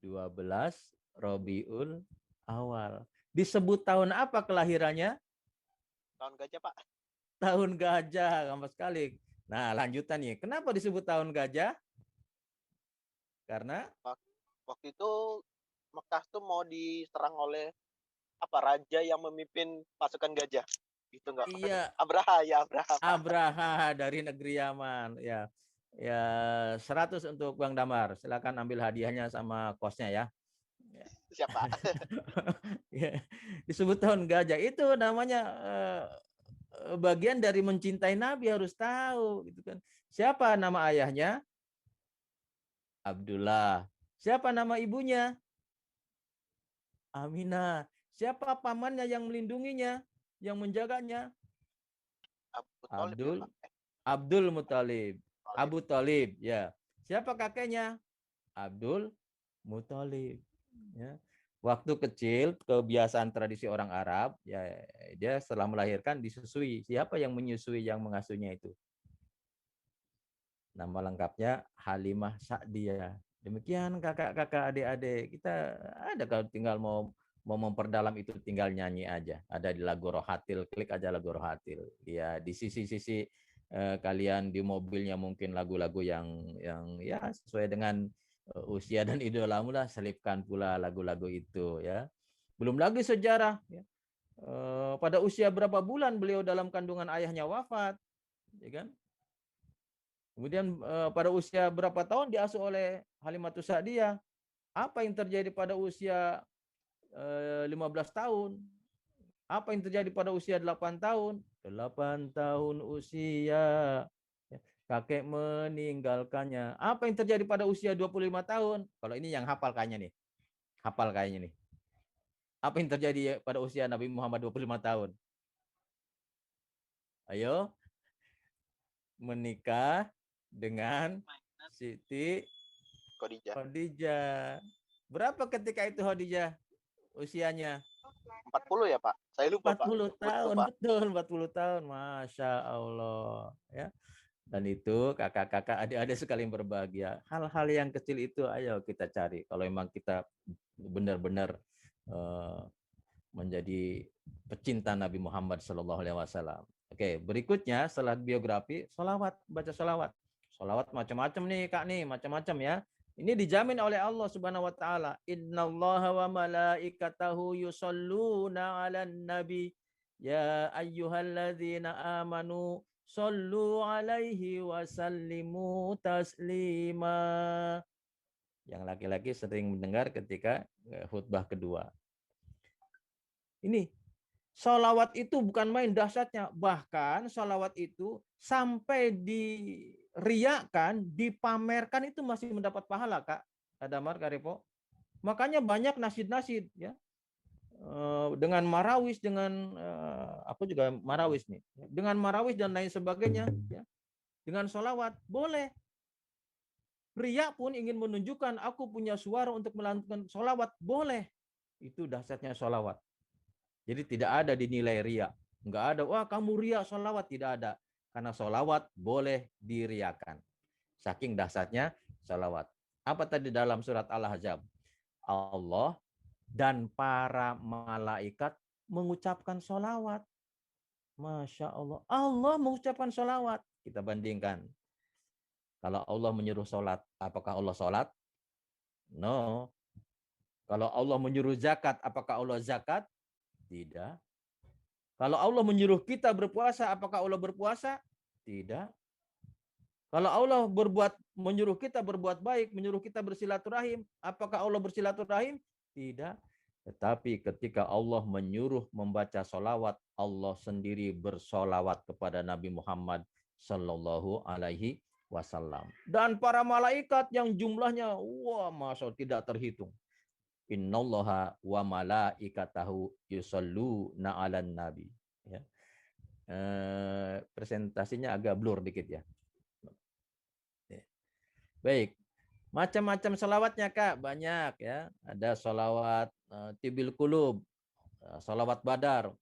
Speaker 4: 12 Rabiul awal. Disebut tahun apa kelahirannya?
Speaker 5: Tahun gajah, Pak.
Speaker 4: Tahun gajah, gampang sekali. Nah, lanjutan nih. Kenapa disebut tahun gajah? Karena
Speaker 5: Waktu itu Mekah tuh mau diserang oleh raja yang memimpin pasukan gajah. Gitu enggak?
Speaker 4: iya,
Speaker 5: Abraha, ya Abraha.
Speaker 4: Abraha dari negeri Yaman, ya. Ya, 100 untuk Bang Damar. Silakan ambil hadiahnya sama kosnya ya.
Speaker 5: Siapa?
Speaker 4: Ya. Disebut tahun gajah itu namanya bagian dari mencintai Nabi, harus tahu gitu kan. Siapa nama ayahnya? Abdullah. Siapa nama ibunya? Aminah. Siapa pamannya yang melindunginya, yang menjaganya?
Speaker 5: Abu Thalib, ya, Pak.
Speaker 4: Abdul Muthalib. Abu Thalib, ya. Siapa kakeknya? Abdul Muthalib, ya. Waktu kecil, kebiasaan tradisi orang Arab, ya, dia setelah melahirkan disusui. Siapa yang menyusui, yang mengasuhnya itu? Nama lengkapnya Halimah Sa'diyah. Demikian kakak-kakak, adik-adik. Kita ada kalau tinggal mau memperdalam itu, tinggal nyanyi aja. Ada di lagu Rohatil, klik aja lagu Rohatil. Ya, di sisi-sisi kalian di mobilnya mungkin lagu-lagu yang ya sesuai dengan usia dan idolamu lah, selipkan pula lagu-lagu itu, ya. Belum lagi sejarah, ya. Pada usia berapa bulan beliau dalam kandungan ayahnya wafat, ya kan? Kemudian pada usia berapa tahun diasuh oleh Halimatus Sa'diyah? Apa yang terjadi pada usia 15 tahun? Apa yang terjadi pada usia 8 tahun? 8 tahun usia kakek meninggalkannya. Apa yang terjadi pada usia 25 tahun? Kalau ini yang hafal kayaknya nih. Hafal kayaknya nih. Apa yang terjadi pada usia Nabi Muhammad 25 tahun? Ayo. Menikah dengan Siti Khadijah. Berapa ketika itu Khadijah usianya?
Speaker 5: 40 ya, Pak? Saya lupa,
Speaker 4: 40
Speaker 5: Pak.
Speaker 4: tahun, betul, 40 tahun. Masya Allah, ya. Dan itu kakak-kakak, adik-adik sekali yang berbahagia. Hal-hal yang kecil itu ayo kita cari. Kalau memang kita benar-benar menjadi pecinta Nabi Muhammad SAW. Oke, berikutnya setelah biografi, sholawat, baca sholawat. Sholawat macam-macam nih Kak nih, macam-macam ya. Ini dijamin oleh Allah Subhanahu wa taala. Innallaha wa malaikatahu yusholluna 'alan nabi. Ya ayyuhalladzina amanu shollu 'alaihi wa sallimu taslima. Yang laki-laki sering mendengar ketika khutbah kedua. Ini Sholawat itu bukan main dahsyatnya. Bahkan sholawat itu sampai diriakan, dipamerkan itu masih mendapat pahala, Kak. Adamar, Kak Repo. Makanya banyak nasid-nasid ya. Dengan marawis, dengan aku juga marawis nih. Dengan marawis dan lain sebagainya ya. Dengan sholawat boleh. Riya pun ingin menunjukkan aku punya suara untuk melakukan sholawat boleh. Itu dahsyatnya sholawat. Jadi tidak ada dinilai riya. Enggak ada, wah kamu riya sholawat. Tidak ada. Karena sholawat boleh diriakan. Saking dahsyatnya sholawat. Apa tadi dalam surat Al-Ahzab? Allah dan para malaikat mengucapkan sholawat. Masya Allah. Allah mengucapkan sholawat. Kita bandingkan. Kalau Allah menyuruh sholat, apakah Allah sholat? No. Kalau Allah menyuruh zakat, apakah Allah zakat? Tidak. Kalau Allah menyuruh kita berpuasa, apakah Allah berpuasa? Tidak. Kalau Allah menyuruh kita berbuat baik, menyuruh kita bersilaturahim, apakah Allah bersilaturahim? Tidak. Tetapi ketika Allah menyuruh membaca sholawat, Allah sendiri bersolawat kepada Nabi Muhammad Sallallahu Alaihi Wasallam. Dan para malaikat yang jumlahnya, wah, masya Allah, tidak terhitung. Innallaha wa malaikatahu yusalluna 'alan nabi. Ya. Presentasinya agak blur dikit ya. Baik, macam-macam salawatnya Kak, banyak ya. Ada salawat tibil kulub, salawat badar.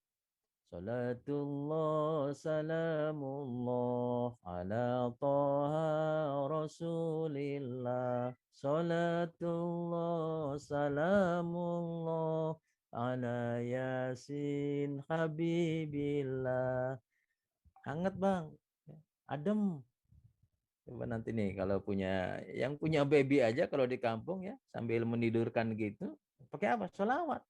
Speaker 4: Salatullah salamullah ala taha rasulillah. Salatullah salamullah ala yasin habibillah. Hangat Bang, adem. Coba nanti nih kalau yang punya baby aja kalau di kampung ya sambil menidurkan gitu, pakai apa? Sholawat.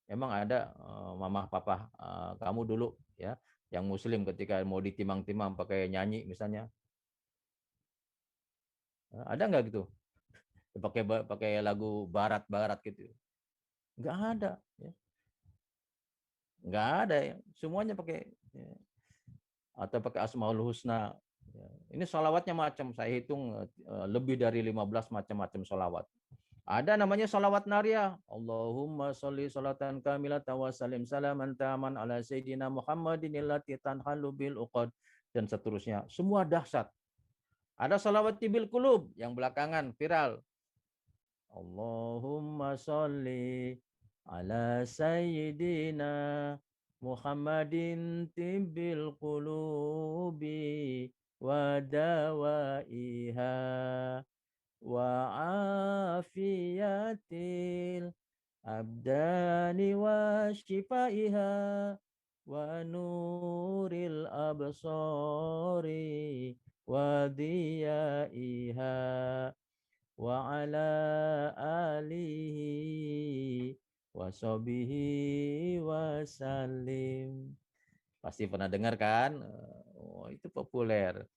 Speaker 4: Emang ada mama papa kamu dulu ya yang muslim ketika mau ditimang-timang pakai nyanyi misalnya. Ada nggak gitu? Pakai lagu barat-barat gitu. Nggak ada ya. Nggak ada ya. Semuanya pakai ya. Atau pakai Asmaul Husna. Ya. Ini sholawatnya macam, saya hitung lebih dari 15 macam-macam sholawat. Ada namanya sholawat nariyah. Allahumma sholli sholatan kamilatan wa salim salaman taman ala sayyidina Muhammadin illati tanhalu bil uqad. Dan seterusnya. Semua dahsyat. Ada sholawat tibil kulub yang belakangan viral. Allahumma sholli ala sayyidina Muhammadin tibil qulubi wa dawaiha wa afiyatil abdani wa shifaiha wa nuril absari wa diyaiha wa ala alihi wa sahbihi wa salim. Pasti pernah dengar kan? Oh, itu populer.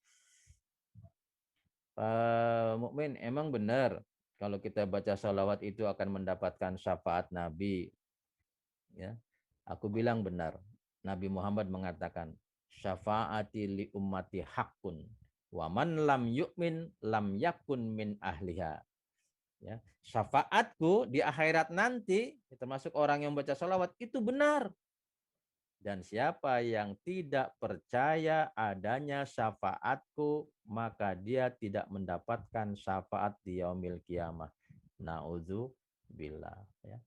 Speaker 4: Pak Mukmin, emang benar kalau kita baca sholawat itu akan mendapatkan syafaat Nabi. Ya, aku bilang benar. Nabi Muhammad mengatakan, syafaati li ummati haqqun. Wa man lam yu'min lam yakun min ahliha. Ya, syafaatku di akhirat nanti, termasuk orang yang baca sholawat, itu benar. Dan siapa yang tidak percaya adanya syafaatku, maka dia tidak mendapatkan syafaat di yaumil kiamah. Na'udzubillah. Ya.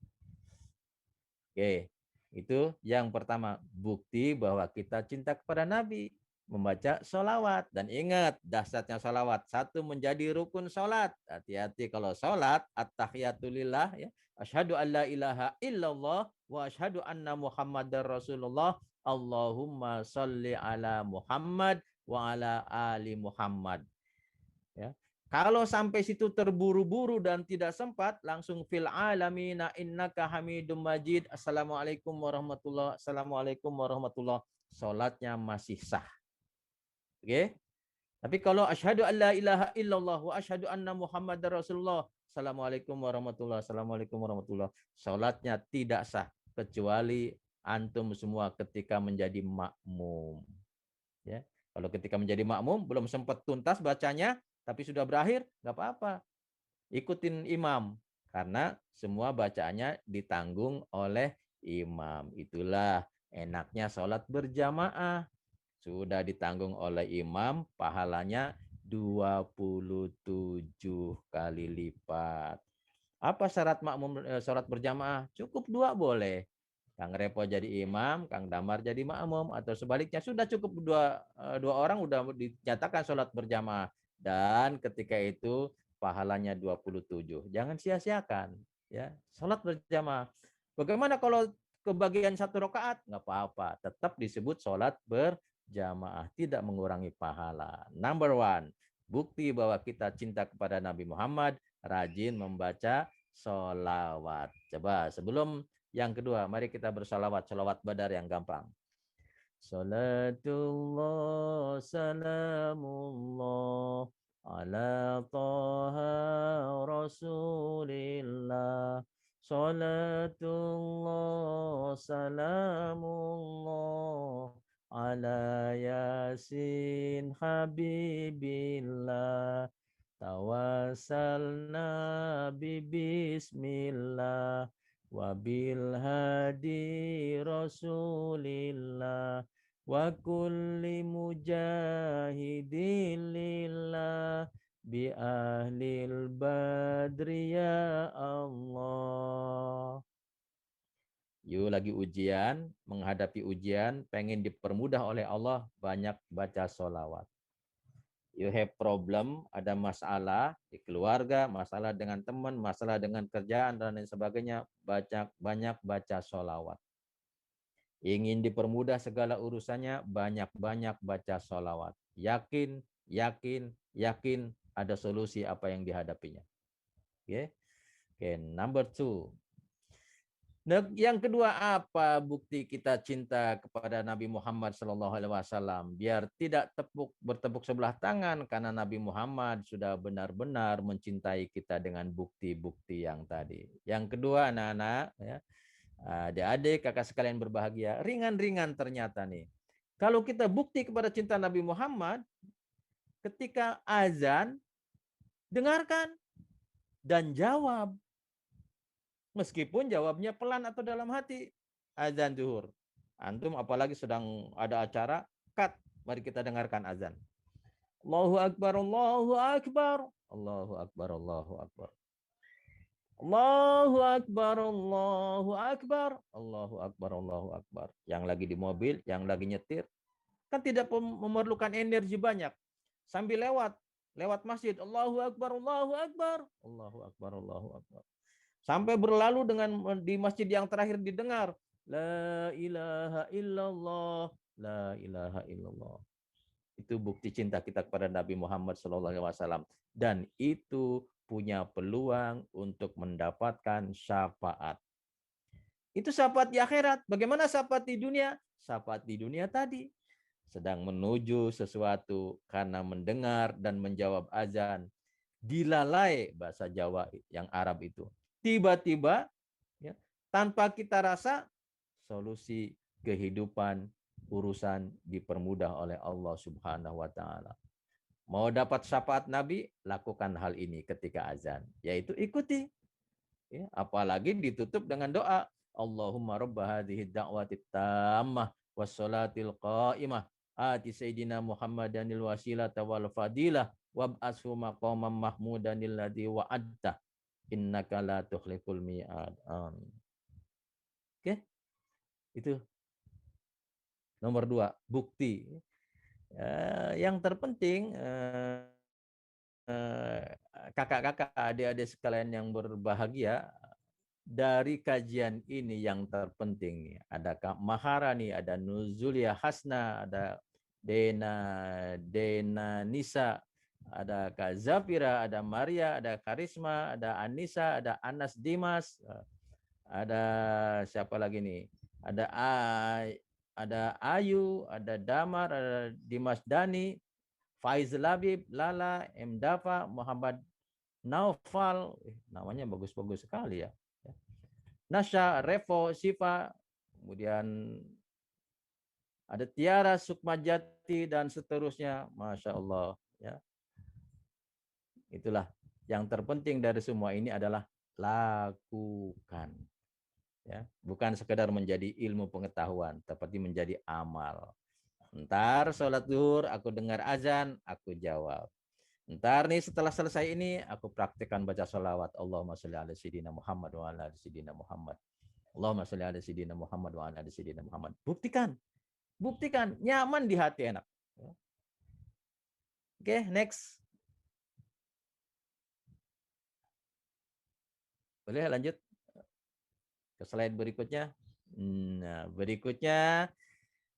Speaker 4: Oke, itu yang pertama. Bukti bahwa kita cinta kepada Nabi. Membaca sholawat. Dan ingat, dahsyatnya sholawat. Satu, menjadi rukun sholat. Hati-hati kalau sholat, at-tahiyatulillah. Ya. Asyhadu an la ilaha illallah wa asyhadu anna Muhammadar Rasulullah. Allahumma sholli ala Muhammad wa ala ali Muhammad. Ya. Kalau sampai situ terburu-buru dan tidak sempat, langsung fil alamina innaka hamidum majid. Assalamualaikum warahmatullahi. Assalamualaikum warahmatullahi. Salatnya masih sah. Oke. Tapi kalau asyhadu an la ilaha illallah wa asyhadu anna Muhammadar Rasulullah. Assalamualaikum warahmatullahi. Assalamualaikum warahmatullahi. Salatnya tidak sah kecuali antum semua ketika menjadi makmum. Ya, kalau ketika menjadi makmum belum sempat tuntas bacanya, tapi sudah berakhir, nggak apa-apa. Ikutin imam, karena semua bacaannya ditanggung oleh imam. Itulah enaknya sholat berjamaah. Sudah ditanggung oleh imam, pahalanya 27 kali lipat. Apa syarat makmum sholat berjamaah? Cukup 2 boleh. Kang Repo jadi imam, Kang Damar jadi makmum, atau sebaliknya sudah cukup dua orang udah dinyatakan sholat berjamaah. Dan ketika itu pahalanya 27. Jangan sia-siakan ya sholat berjamaah. Bagaimana kalau kebagian 1 rakaat? Nggak apa-apa, tetap disebut sholat berjamaah, tidak mengurangi pahala. Number 1, bukti bahwa kita cinta kepada Nabi Muhammad, rajin membaca sholawat. Coba sebelum yang kedua, mari kita bersalawat, salawat badar yang gampang. Salatullah salamullah ala taha rasulillah. Salatullah salamullah ala yasin habibillah. Tawassalna bismillah wabil hadi rasulillah wa kulli mujahidin lillah bi ahlil badri ya Allah. Yuk lagi ujian, menghadapi ujian, pengen dipermudah oleh Allah, banyak baca sholawat. You have problem, ada masalah di keluarga, masalah dengan teman, masalah dengan kerjaan, dan lain sebagainya, banyak baca sholawat. Ingin dipermudah segala urusannya, banyak-banyak baca sholawat. Yakin, yakin, yakin ada solusi apa yang dihadapinya. Oke, number 2. Yang kedua, apa bukti kita cinta kepada Nabi Muhammad SAW? Biar tidak bertepuk sebelah tangan, karena Nabi Muhammad sudah benar-benar mencintai kita dengan bukti-bukti yang tadi. Yang kedua, anak-anak, ya, adik-adik, kakak sekalian berbahagia, ringan-ringan ternyata nih. Kalau kita bukti kepada cinta Nabi Muhammad, ketika azan, dengarkan dan jawab. Meskipun jawabnya pelan atau dalam hati. Azan zuhur. Antum apalagi sedang ada acara, cut. Mari kita dengarkan azan. Allahu Akbar, Allahu Akbar. Allahu Akbar, Allahu Akbar. Allahu Akbar, Allahu Akbar. Allahu Akbar, Allahu Akbar. Yang lagi di mobil, yang lagi nyetir. Kan tidak memerlukan energi banyak. Sambil lewat masjid. Allahu Akbar, Allahu Akbar. Allahu Akbar, Allahu Akbar. Sampai berlalu dengan di masjid yang terakhir didengar. La ilaha illallah. La ilaha illallah. Itu bukti cinta kita kepada Nabi Muhammad SAW. Dan itu punya peluang untuk mendapatkan syafaat. Itu syafaat di akhirat. Bagaimana syafaat di dunia? Syafaat di dunia tadi. Sedang menuju sesuatu karena mendengar dan menjawab azan. Dilalai bahasa Jawa yang Arab itu. Tiba-tiba, ya, tanpa kita rasa, solusi kehidupan, urusan dipermudah oleh Allah Subhanahu wa Ta'ala. Mau dapat syafaat Nabi, lakukan hal ini ketika azan, yaitu ikuti. Ya, apalagi ditutup dengan doa, Allahumma rabba hadhihi da'wati tammah wassalatil qa'imah ati sayyidina Muhammadanil wasilata wal fadilah wab'ashu maqaman mahmudanil ladzi wa'adta. Innaka la tukhliful mi'ad. Oke. Itu nomor 2, bukti. Yang terpenting, kakak-kakak, adik-adik sekalian yang berbahagia, dari kajian ini yang terpenting, ada Kak Maharani, ada Nuzulia Hasna, ada Dena Nisa, ada Kak Zafira, ada Maria, ada Karisma, ada Anissa, ada Anas Dimas, ada siapa lagi nih? Ada Ayu, ada Damar, ada Dimas Dani, Faiz Labib, Lala, M. Dafa, Muhammad Naufal, namanya bagus-bagus sekali ya. Nasya, Revo, Siva, kemudian ada Tiara Sukmajati dan seterusnya. Masya Allah. Ya. Itulah yang terpenting dari semua ini adalah lakukan. Ya. Bukan sekedar menjadi ilmu pengetahuan, tapi menjadi amal. Ntar sholat zuhur, aku dengar azan, aku jawab. Ntar nih setelah selesai ini, aku praktikkan baca sholawat. Allahumma sholli ala sayyidina Muhammad wa ala sayyidina Muhammad. Allahumma sholli ala sayyidina Muhammad wa ala sayyidina Muhammad. Buktikan. Buktikan. Nyaman di hati, enak. Oke, next. Boleh lanjut ke slide berikutnya. Nah, berikutnya,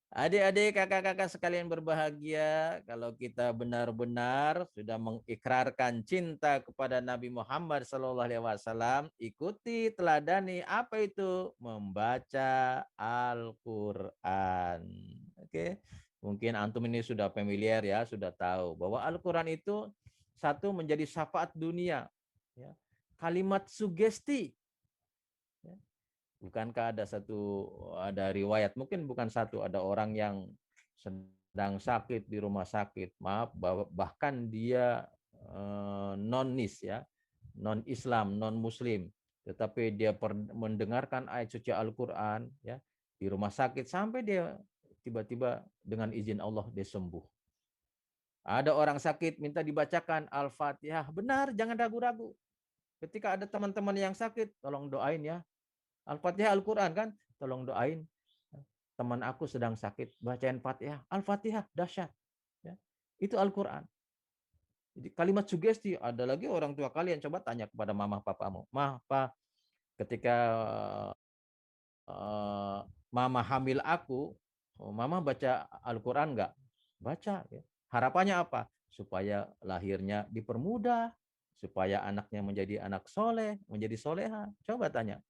Speaker 4: adik-adik, kakak-kakak sekalian berbahagia, kalau kita benar-benar sudah mengikrarkan cinta kepada Nabi Muhammad SAW, ikuti, teladani, apa itu? Membaca Al-Quran. Oke, mungkin antum ini sudah familiar ya, sudah tahu bahwa Al-Quran itu satu menjadi syafaat dunia, ya. Kalimat sugesti. Bukankah ada riwayat, mungkin bukan satu, ada orang yang sedang sakit di rumah sakit, maaf, bahkan dia non-nis ya, non-Islam, non-Muslim, tetapi dia mendengarkan ayat suci Al-Quran ya di rumah sakit sampai dia tiba-tiba dengan izin Allah dia sembuh. Ada orang sakit minta dibacakan Al-Fatihah, benar, jangan ragu-ragu. Ketika ada teman-teman yang sakit, tolong doain ya. Al-Fatihah Al-Quran kan, tolong doain. Teman aku sedang sakit, bacain Fatihah. Al-Fatihah, dahsyat. Ya. Itu Al-Quran. Jadi kalimat sugesti, ada lagi orang tua kalian, coba tanya kepada mama papamu. Mah, pa, ketika mama hamil aku, mama baca Al-Quran enggak? Baca. Ya. Harapannya apa? Supaya lahirnya dipermudah, supaya anaknya menjadi anak soleh, menjadi soleha. Coba tanya.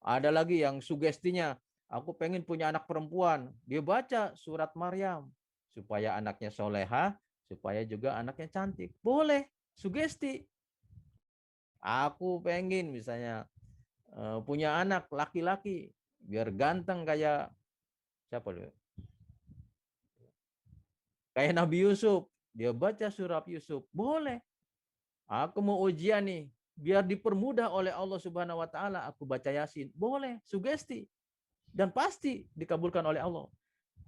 Speaker 4: Ada lagi yang sugestinya, aku pengen punya anak perempuan. Dia baca surat Maryam. Supaya anaknya soleha, supaya juga anaknya cantik. Boleh, sugesti. Aku pengen misalnya punya anak laki-laki. Biar ganteng kayak, siapa dulu? Kayak Nabi Yusuf. Dia baca surat Yusuf. Boleh. Aku mau ujian nih. Biar dipermudah oleh Allah Subhanahu wa taala, aku baca Yasin. Boleh, sugesti. Dan pasti dikabulkan oleh Allah.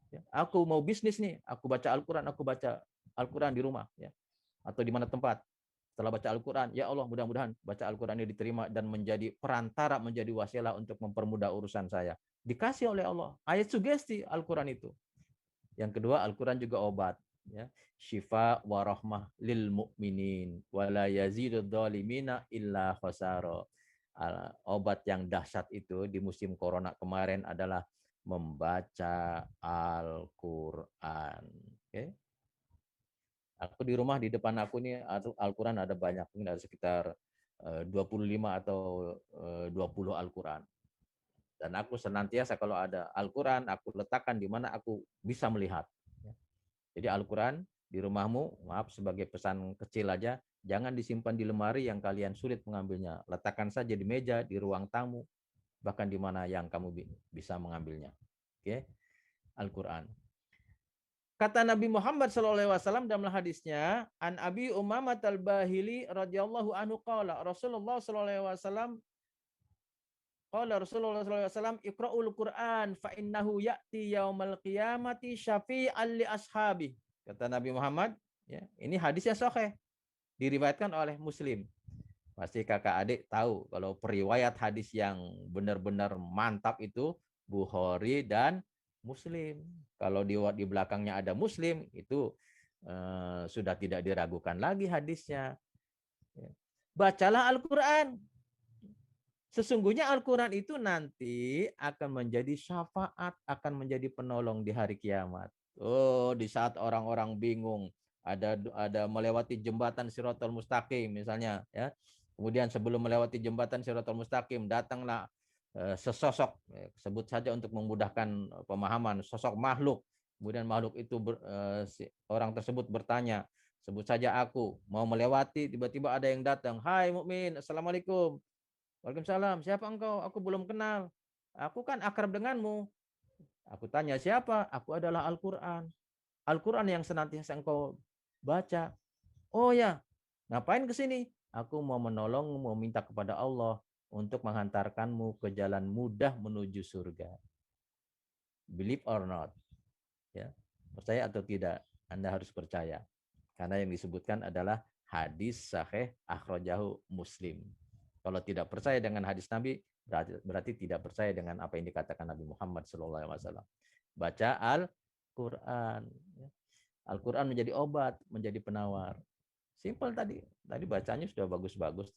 Speaker 4: Ya, aku mau bisnis nih, aku baca Al-Quran, aku baca Al-Quran di rumah ya. Atau di mana tempat. Setelah baca Al-Quran, ya Allah mudah-mudahan baca Al-Quran ini diterima dan menjadi perantara, menjadi wasilah untuk mempermudah urusan saya. Dikasih oleh Allah. Ayat sugesti Al-Quran itu. Yang kedua, Al-Quran juga obat. Ya. Syifa wa rahmah lil mu'minin wala yazidud dhalimina illa khasara. Obat yang dahsyat itu di musim corona kemarin adalah membaca Al-Quran. Okay. Aku di rumah, di depan aku nih Al-Quran ada banyak, mungkin ada sekitar 25 atau 20 Al-Quran. Dan aku senantiasa kalau ada Al-Quran, aku letakkan di mana aku bisa melihat. Jadi Al-Quran di rumahmu, maaf sebagai pesan kecil aja, jangan disimpan di lemari yang kalian sulit mengambilnya. Letakkan saja di meja, di ruang tamu, bahkan di mana yang kamu bisa mengambilnya. Oke, Al-Quran. Kata Nabi Muhammad SAW dalam hadisnya, an Abi Umamah al-Bahili radhiyallahu anhu qala, Rasulullah SAW qala Rasulullah SAW, iqra'ul Qur'an fa innahu ya'ti yaumal qiyamati syafi'an li ashabi. Kata Nabi Muhammad, ya, ini hadisnya sahih, diriwayatkan oleh Muslim. Pasti kakak adik tahu kalau periwayat hadis yang benar-benar mantap itu Bukhari dan Muslim. Kalau di belakangnya ada Muslim, itu sudah tidak diragukan lagi hadisnya. Bacalah Al-Quran. Sesungguhnya Al-Quran itu nanti akan menjadi syafaat, akan menjadi penolong di hari kiamat. Oh, di saat orang-orang bingung, ada melewati jembatan Shiratal Mustaqim misalnya, ya. Kemudian sebelum melewati jembatan Shiratal Mustaqim, datanglah sesosok, sebut saja untuk memudahkan pemahaman, sosok makhluk. Kemudian makhluk itu orang tersebut bertanya, sebut saja aku mau melewati, tiba-tiba ada yang datang, hai mukmin, assalamualaikum. Waalaikumsalam. Siapa engkau? Aku belum kenal. Aku kan akrab denganmu. Aku tanya, siapa? Aku adalah Al-Quran. Al-Quran yang senantiasa engkau baca. Oh ya, ngapain ke sini? Aku mau menolong, mau minta kepada Allah untuk menghantarkanmu ke jalan mudah menuju surga. Believe or not. Ya, percaya atau tidak, Anda harus percaya. Karena yang disebutkan adalah hadis sahih akhrajahu Muslim. Kalau tidak percaya dengan hadis Nabi, berarti tidak percaya dengan apa yang dikatakan Nabi Muhammad SAW. Baca Al-Quran. Al-Quran menjadi obat, menjadi penawar. Simpel tadi. Tadi bacanya sudah bagus-bagus.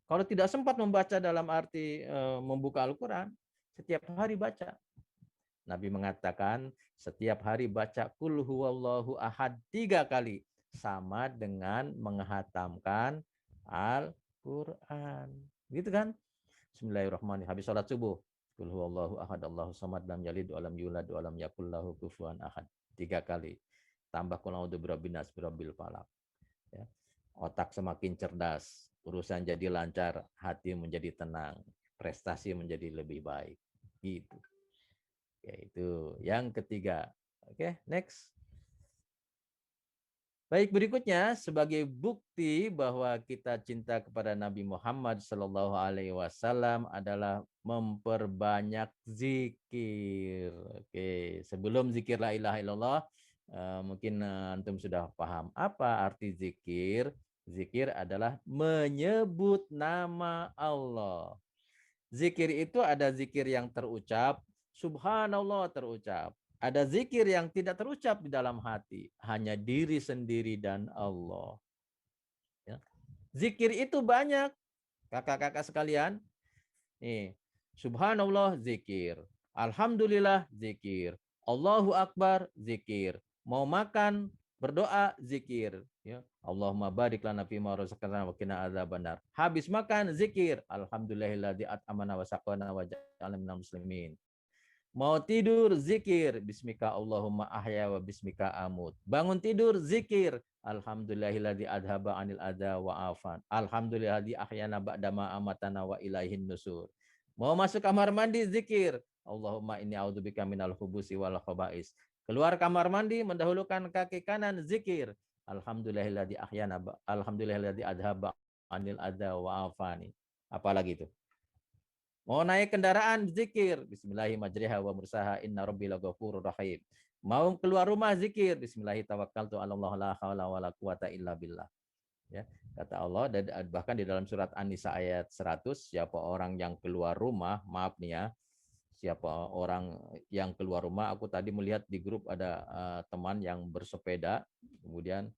Speaker 4: Kalau tidak sempat membaca dalam arti membuka Al-Quran, setiap hari baca. Nabi mengatakan setiap hari baca Qul huwallahu ahad 3 kali. Sama dengan menghatamkan Al-Quran. Gitu kan? Bismillahirrahmanirrahim. Habis sholat subuh. Qul huwallahu ahad Allahu samad lam yalid wa lam yulad wa lam yakul lahu kufuwan ahad. 3 kali. Tambah qul a'udzu birabbin nas birabbil falaq. Ya. Otak semakin cerdas, urusan jadi lancar, hati menjadi tenang, prestasi menjadi lebih baik. Gitu. Yaitu yang ketiga. Oke, next. Baik, berikutnya sebagai bukti bahwa kita cinta kepada Nabi Muhammad Sallallahu Alaihi Wasallam adalah memperbanyak zikir. Oke, sebelum zikir la ilaha illallah, mungkin antum sudah paham apa arti zikir. Zikir adalah menyebut nama Allah. Zikir itu ada zikir yang terucap, subhanallah terucap. Ada zikir yang tidak terucap di dalam hati, hanya diri sendiri dan Allah. Ya. Zikir itu banyak, kakak-kakak sekalian. Nih, subhanallah zikir, alhamdulillah zikir, Allahu Akbar zikir, mau makan berdoa zikir, ya. Allahumma barik lana fima razaqtana wa qina adzabannar. Habis makan zikir, alhamdulillahilladzi at'amana wa saqana wa ja'alna minal muslimin. Mau tidur zikir, bismika Allahumma ahya wa bismika amut. Bangun tidur zikir, alhamdulillahilladzi adhaba anil adza wa afan. Alhamdulillahilladzi ahyana ba'da ma amatana wa ilaihin nusur. Mau masuk kamar mandi zikir, Allahumma inni a'udzubika minal khubusi wal khaba'is. Keluar kamar mandi mendahulukan kaki kanan zikir, alhamdulillahilladzi ahyana alhamdulillahilladzi adhaba anil adza wa afani. Apalagi itu? Mau naik kendaraan zikir, bismillahirrahmanirrahim wa mursaha inna rabbil ghafurur rahim. Mau keluar rumah zikir, bismillahirrahmanirrahim Allah la haula wala quwata illa billah. Ya, kata Allah, dan bahkan di dalam surat An-Nisa ayat 100, siapa orang yang keluar rumah, maaf nih ya, siapa orang yang keluar rumah, aku tadi melihat di grup ada teman yang bersepeda, kemudian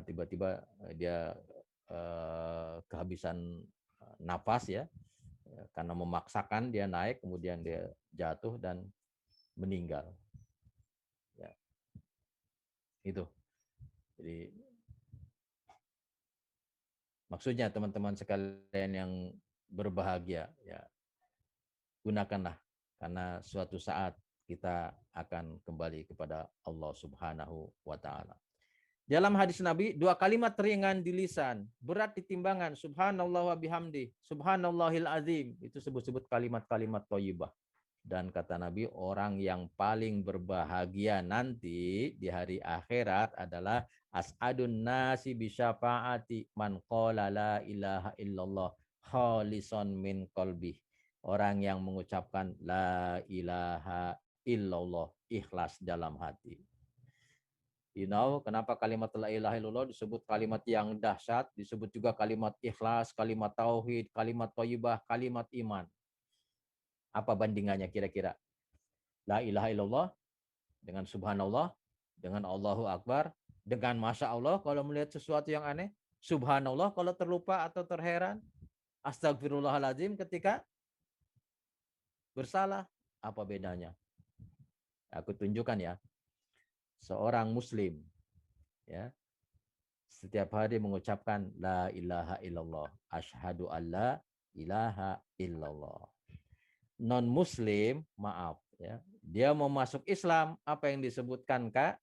Speaker 4: tiba-tiba dia kehabisan napas ya, karena memaksakan dia naik, kemudian dia jatuh dan meninggal. Ya. Itu. Jadi maksudnya teman-teman sekalian yang berbahagia, ya gunakanlah, karena suatu saat kita akan kembali kepada Allah Subhanahu wa Ta'ala. Dalam hadis Nabi, 2 kalimat ringan di lisan, berat di timbangan, subhanallah wa bihamdi, subhanallahil azim. Itu sebut-sebut kalimat-kalimat thayyibah. Dan kata Nabi, orang yang paling berbahagia nanti di hari akhirat adalah as'adun nasi bisyafaati man qala la ilaha illallah khalisan min qalbih. Orang yang mengucapkan la ilaha illallah ikhlas dalam hati. You know, kenapa kalimat la ilaha illallah disebut kalimat yang dahsyat, disebut juga kalimat ikhlas, kalimat tauhid, kalimat thayyibah, kalimat iman. Apa bandingannya kira-kira? La ilaha illallah dengan subhanallah, dengan Allahu Akbar, dengan masya Allah kalau melihat sesuatu yang aneh, subhanallah kalau terlupa atau terheran, astagfirullahaladzim ketika bersalah. Apa bedanya? Aku tunjukkan ya. Seorang muslim ya setiap hari mengucapkan la ilaha illallah, asyhadu alla ilaha illallah. Non muslim, maaf ya, dia mau masuk Islam, apa yang disebutkan Kak?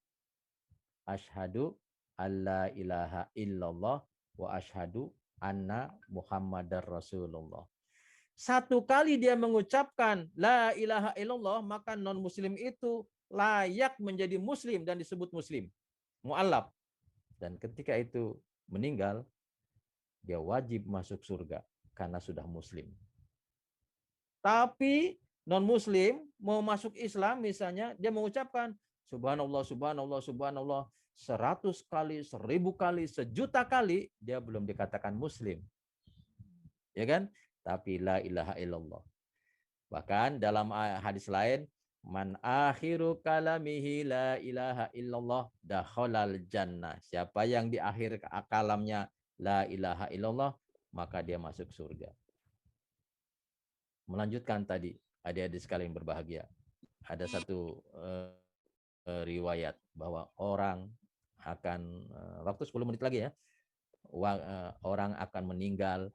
Speaker 4: Asyhadu alla ilaha illallah wa asyhadu anna Muhammadar Rasulullah. Satu kali dia mengucapkan la ilaha illallah, maka non-muslim itu layak menjadi muslim dan disebut muslim. Mu'allaf. Dan ketika itu meninggal, dia wajib masuk surga karena sudah muslim. Tapi non-muslim mau masuk Islam misalnya, dia mengucapkan subhanallah, subhanallah, subhanallah 100 kali, 1000 kali, 1.000.000 kali, dia belum dikatakan muslim. Ya kan? Tapi la ilaha illallah. Bahkan dalam hadis lain, man akhiru kalamihi la ilaha illallah dakhalal jannah. Siapa yang di akhir kalamnya la ilaha illallah, maka dia masuk surga. Melanjutkan tadi, adik-adik sekalian berbahagia. Ada satu riwayat bahwa orang akan, waktu 10 menit lagi ya, orang akan meninggal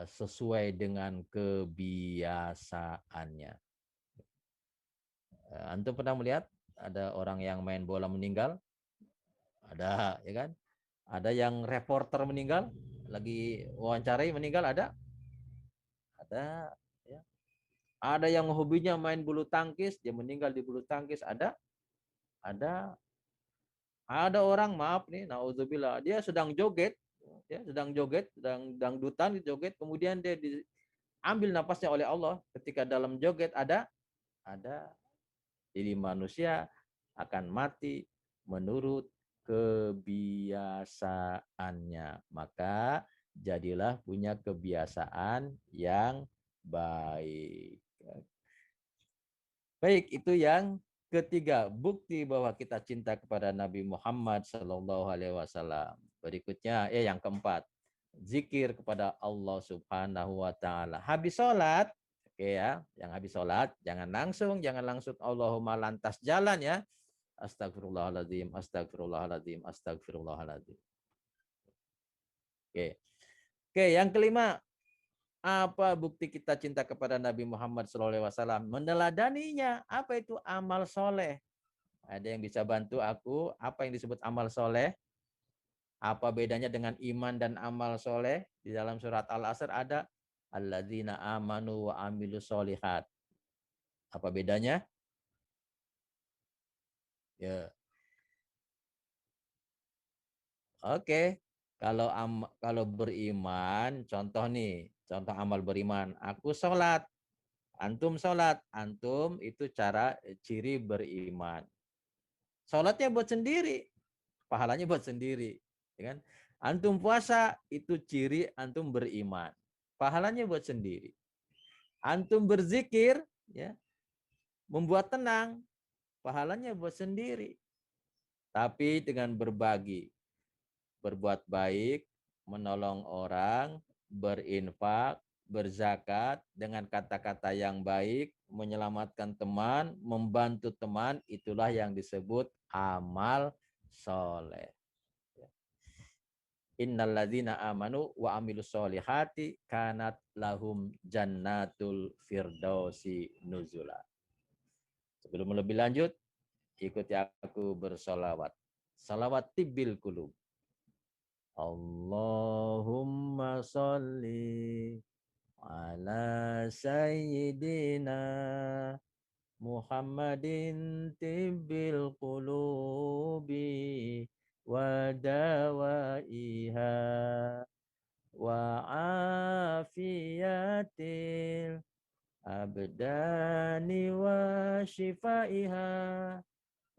Speaker 4: sesuai dengan kebiasaannya. Antum pernah melihat ada orang yang main bola meninggal? Ada, ya kan? Ada yang reporter meninggal, lagi wawancarai meninggal, ada? Ada, ya. Ada yang hobinya main bulu tangkis, dia meninggal di bulu tangkis, ada? Ada. Ada orang, maaf nih, naudzubillah, dia sedang joget, ya, sedang dangdutan, joget, kemudian dia diambil napasnya oleh Allah. Ketika dalam joget ada. Jadi manusia akan mati menurut kebiasaannya. Maka jadilah punya kebiasaan yang baik. Baik, itu yang ketiga, bukti bahwa kita cinta kepada Nabi Muhammad SAW. Berikutnya, yang keempat, zikir kepada Allah Subhanahu wa taala. Habis sholat, oke ya, yang habis sholat jangan langsung Allahumma lantas jalan ya. Astagfirullahaladzim, astagfirullahaladzim, astagfirullahaladzim. Oke. Oke, yang kelima, apa bukti kita cinta kepada Nabi Muhammad SAW? Meneladaninya. Apa itu amal soleh? Ada yang bisa bantu aku? Apa yang disebut amal soleh? Apa bedanya dengan iman dan amal soleh? Di dalam surat Al-Asr ada alladzina amanu wa amilus solihat. Apa bedanya? Ya. Oke. Kalau beriman, contoh amal beriman. Aku sholat, antum sholat, antum itu ciri beriman. Sholatnya buat sendiri, pahalanya buat sendiri, ya kan? Antum puasa itu ciri antum beriman, pahalanya buat sendiri. Antum berzikir, ya, membuat tenang, pahalanya buat sendiri. Tapi dengan berbagi, berbuat baik, menolong orang, berinfak, berzakat dengan kata-kata yang baik, menyelamatkan teman, membantu teman, itulah yang disebut amal soleh. Innalladzina amanu wa amilus solihati kanat lahum jannatul firdausi nuzula. Sebelum lebih lanjut, ikuti aku bersolawat. Salawat tibbil qulub. Allahumma sholli ala sayyidina Muhammadin tibbil qulubi wa dawaiha wa afiyatil abdani wa shifaiha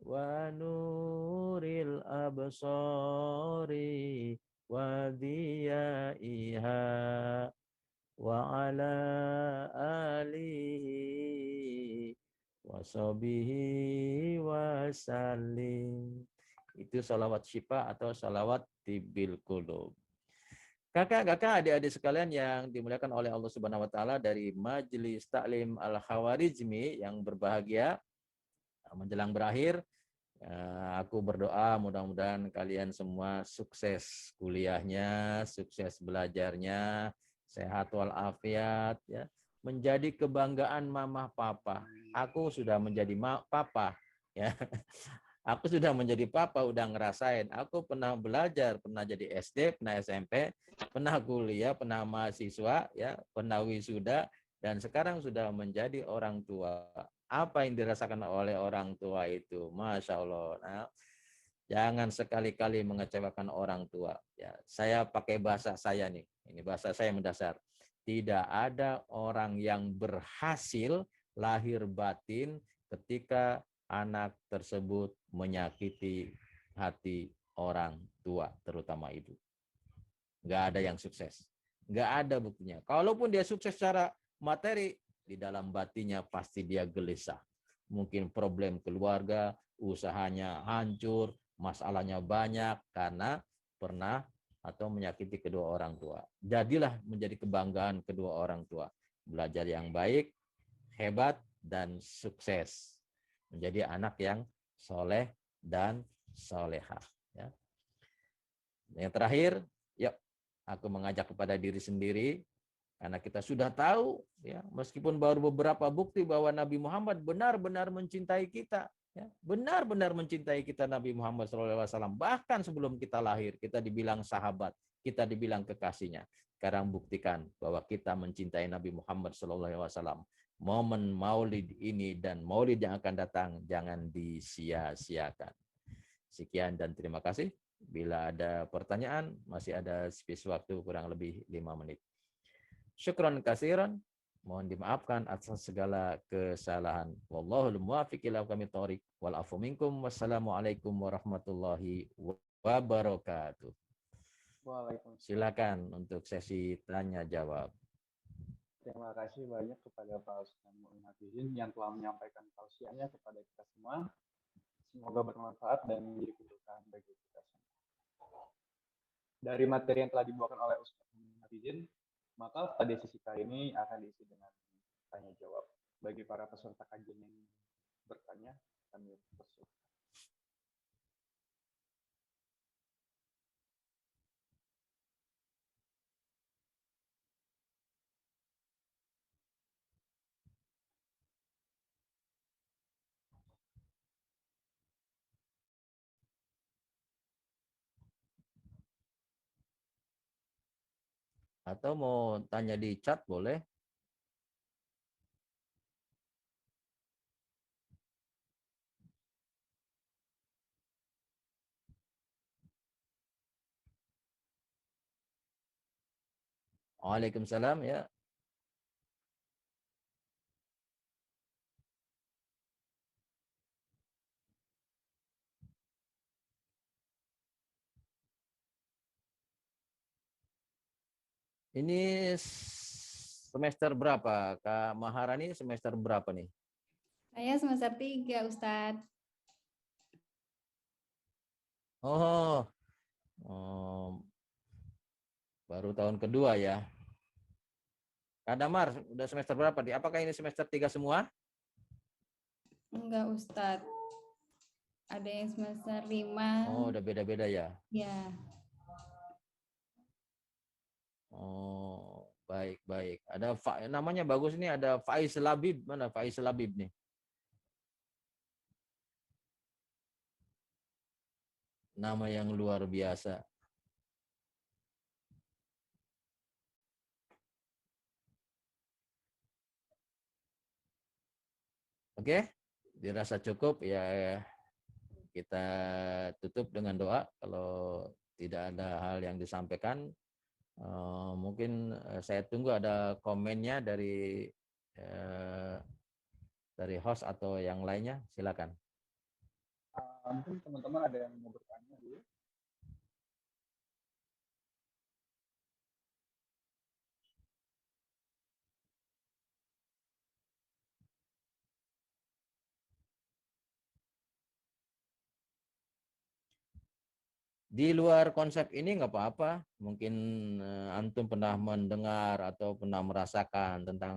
Speaker 4: wa nuril absari wa diyaiha wa ala alihi wa sahbihi wa sallim. Itu salawat syifa atau salawat tibbil qulub. Kakak-kakak, adik-adik sekalian yang dimuliakan oleh Allah Subhanahu wa taala dari Majelis Taklim Al-Khawarizmi yang berbahagia, menjelang berakhir, aku berdoa mudah-mudahan kalian semua sukses kuliahnya, sukses belajarnya, sehat walafiat, ya, menjadi kebanggaan mama papa. Aku sudah menjadi papa, ya. Aku sudah menjadi papa, udah ngerasain. Aku pernah belajar, pernah jadi SD, pernah SMP, pernah kuliah, pernah mahasiswa, ya, pernah wisuda, dan sekarang sudah menjadi orang tua. Apa yang dirasakan oleh orang tua itu? Masya Allah. Nah, jangan sekali-kali mengecewakan orang tua. Ya, saya pakai bahasa saya nih. Ini bahasa saya mendasar. Tidak ada orang yang berhasil lahir batin ketika anak tersebut menyakiti hati orang tua, terutama ibu. Nggak ada yang sukses. Nggak ada buktinya. Kalaupun dia sukses secara materi, di dalam batinnya pasti dia gelisah. Mungkin problem keluarga, usahanya hancur, masalahnya banyak karena pernah atau menyakiti kedua orang tua. Jadilah menjadi kebanggaan kedua orang tua. Belajar yang baik, hebat, dan sukses. Menjadi anak yang soleh dan solehah. Ya. Yang terakhir, yuk aku mengajak kepada diri sendiri, karena kita sudah tahu, ya, meskipun baru beberapa bukti bahwa Nabi Muhammad benar-benar mencintai kita, ya, benar-benar mencintai kita Nabi Muhammad SAW. Bahkan sebelum kita lahir, kita dibilang sahabat, kita dibilang kekasihnya. Sekarang buktikan bahwa kita mencintai Nabi Muhammad SAW. Momen Maulid ini dan Maulid yang akan datang jangan disia-siakan. Sekian dan terima kasih. Bila ada pertanyaan, masih ada space waktu kurang lebih 5 menit. Syukran kasiran. Mohon dimaafkan atas segala kesalahan. Wallahul muwaffiq ila aqwamit thoriq wal afu minkum. Wassalamualaikum warahmatullahi wabarakatuh.
Speaker 3: Waalaikumsalam.
Speaker 4: Silakan untuk sesi tanya jawab.
Speaker 3: Terima kasih banyak kepada Pak Ustaz Mu'in Hafizin yang telah menyampaikan tausiahnya kepada kita semua. Semoga bermanfaat dan menjadi keberkahan bagi kita semua. Dari materi yang telah dibawakan oleh Ustaz Mu'in Hafizin, maka pada sesi kali ini akan diisi dengan tanya jawab. Bagi para peserta kajian yang bertanya, kami persilakan.
Speaker 4: Atau mau tanya di chat boleh. Waalaikumsalam ya. Ini semester berapa? Kak Maharani semester berapa nih?
Speaker 6: Saya semester 3, Ustadz.
Speaker 4: Oh, baru tahun kedua ya. Kak Damar, udah semester berapa? Apakah ini semester 3 semua?
Speaker 6: Enggak, Ustadz. Ada yang semester 5.
Speaker 4: Oh, udah beda-beda ya?
Speaker 6: Ya.
Speaker 4: Oh, baik-baik. Ada namanya bagus nih, ada Faiz Labib. Mana Faiz Labib nih? Nama yang luar biasa. Oke, dirasa cukup ya, kita tutup dengan doa. Kalau tidak ada hal yang disampaikan, mungkin saya tunggu ada komennya dari host atau yang lainnya. Silakan.
Speaker 3: Mungkin teman-teman ada yang mau bertanya dulu.
Speaker 4: Di luar konsep ini nggak apa-apa. Mungkin antum pernah mendengar atau pernah merasakan tentang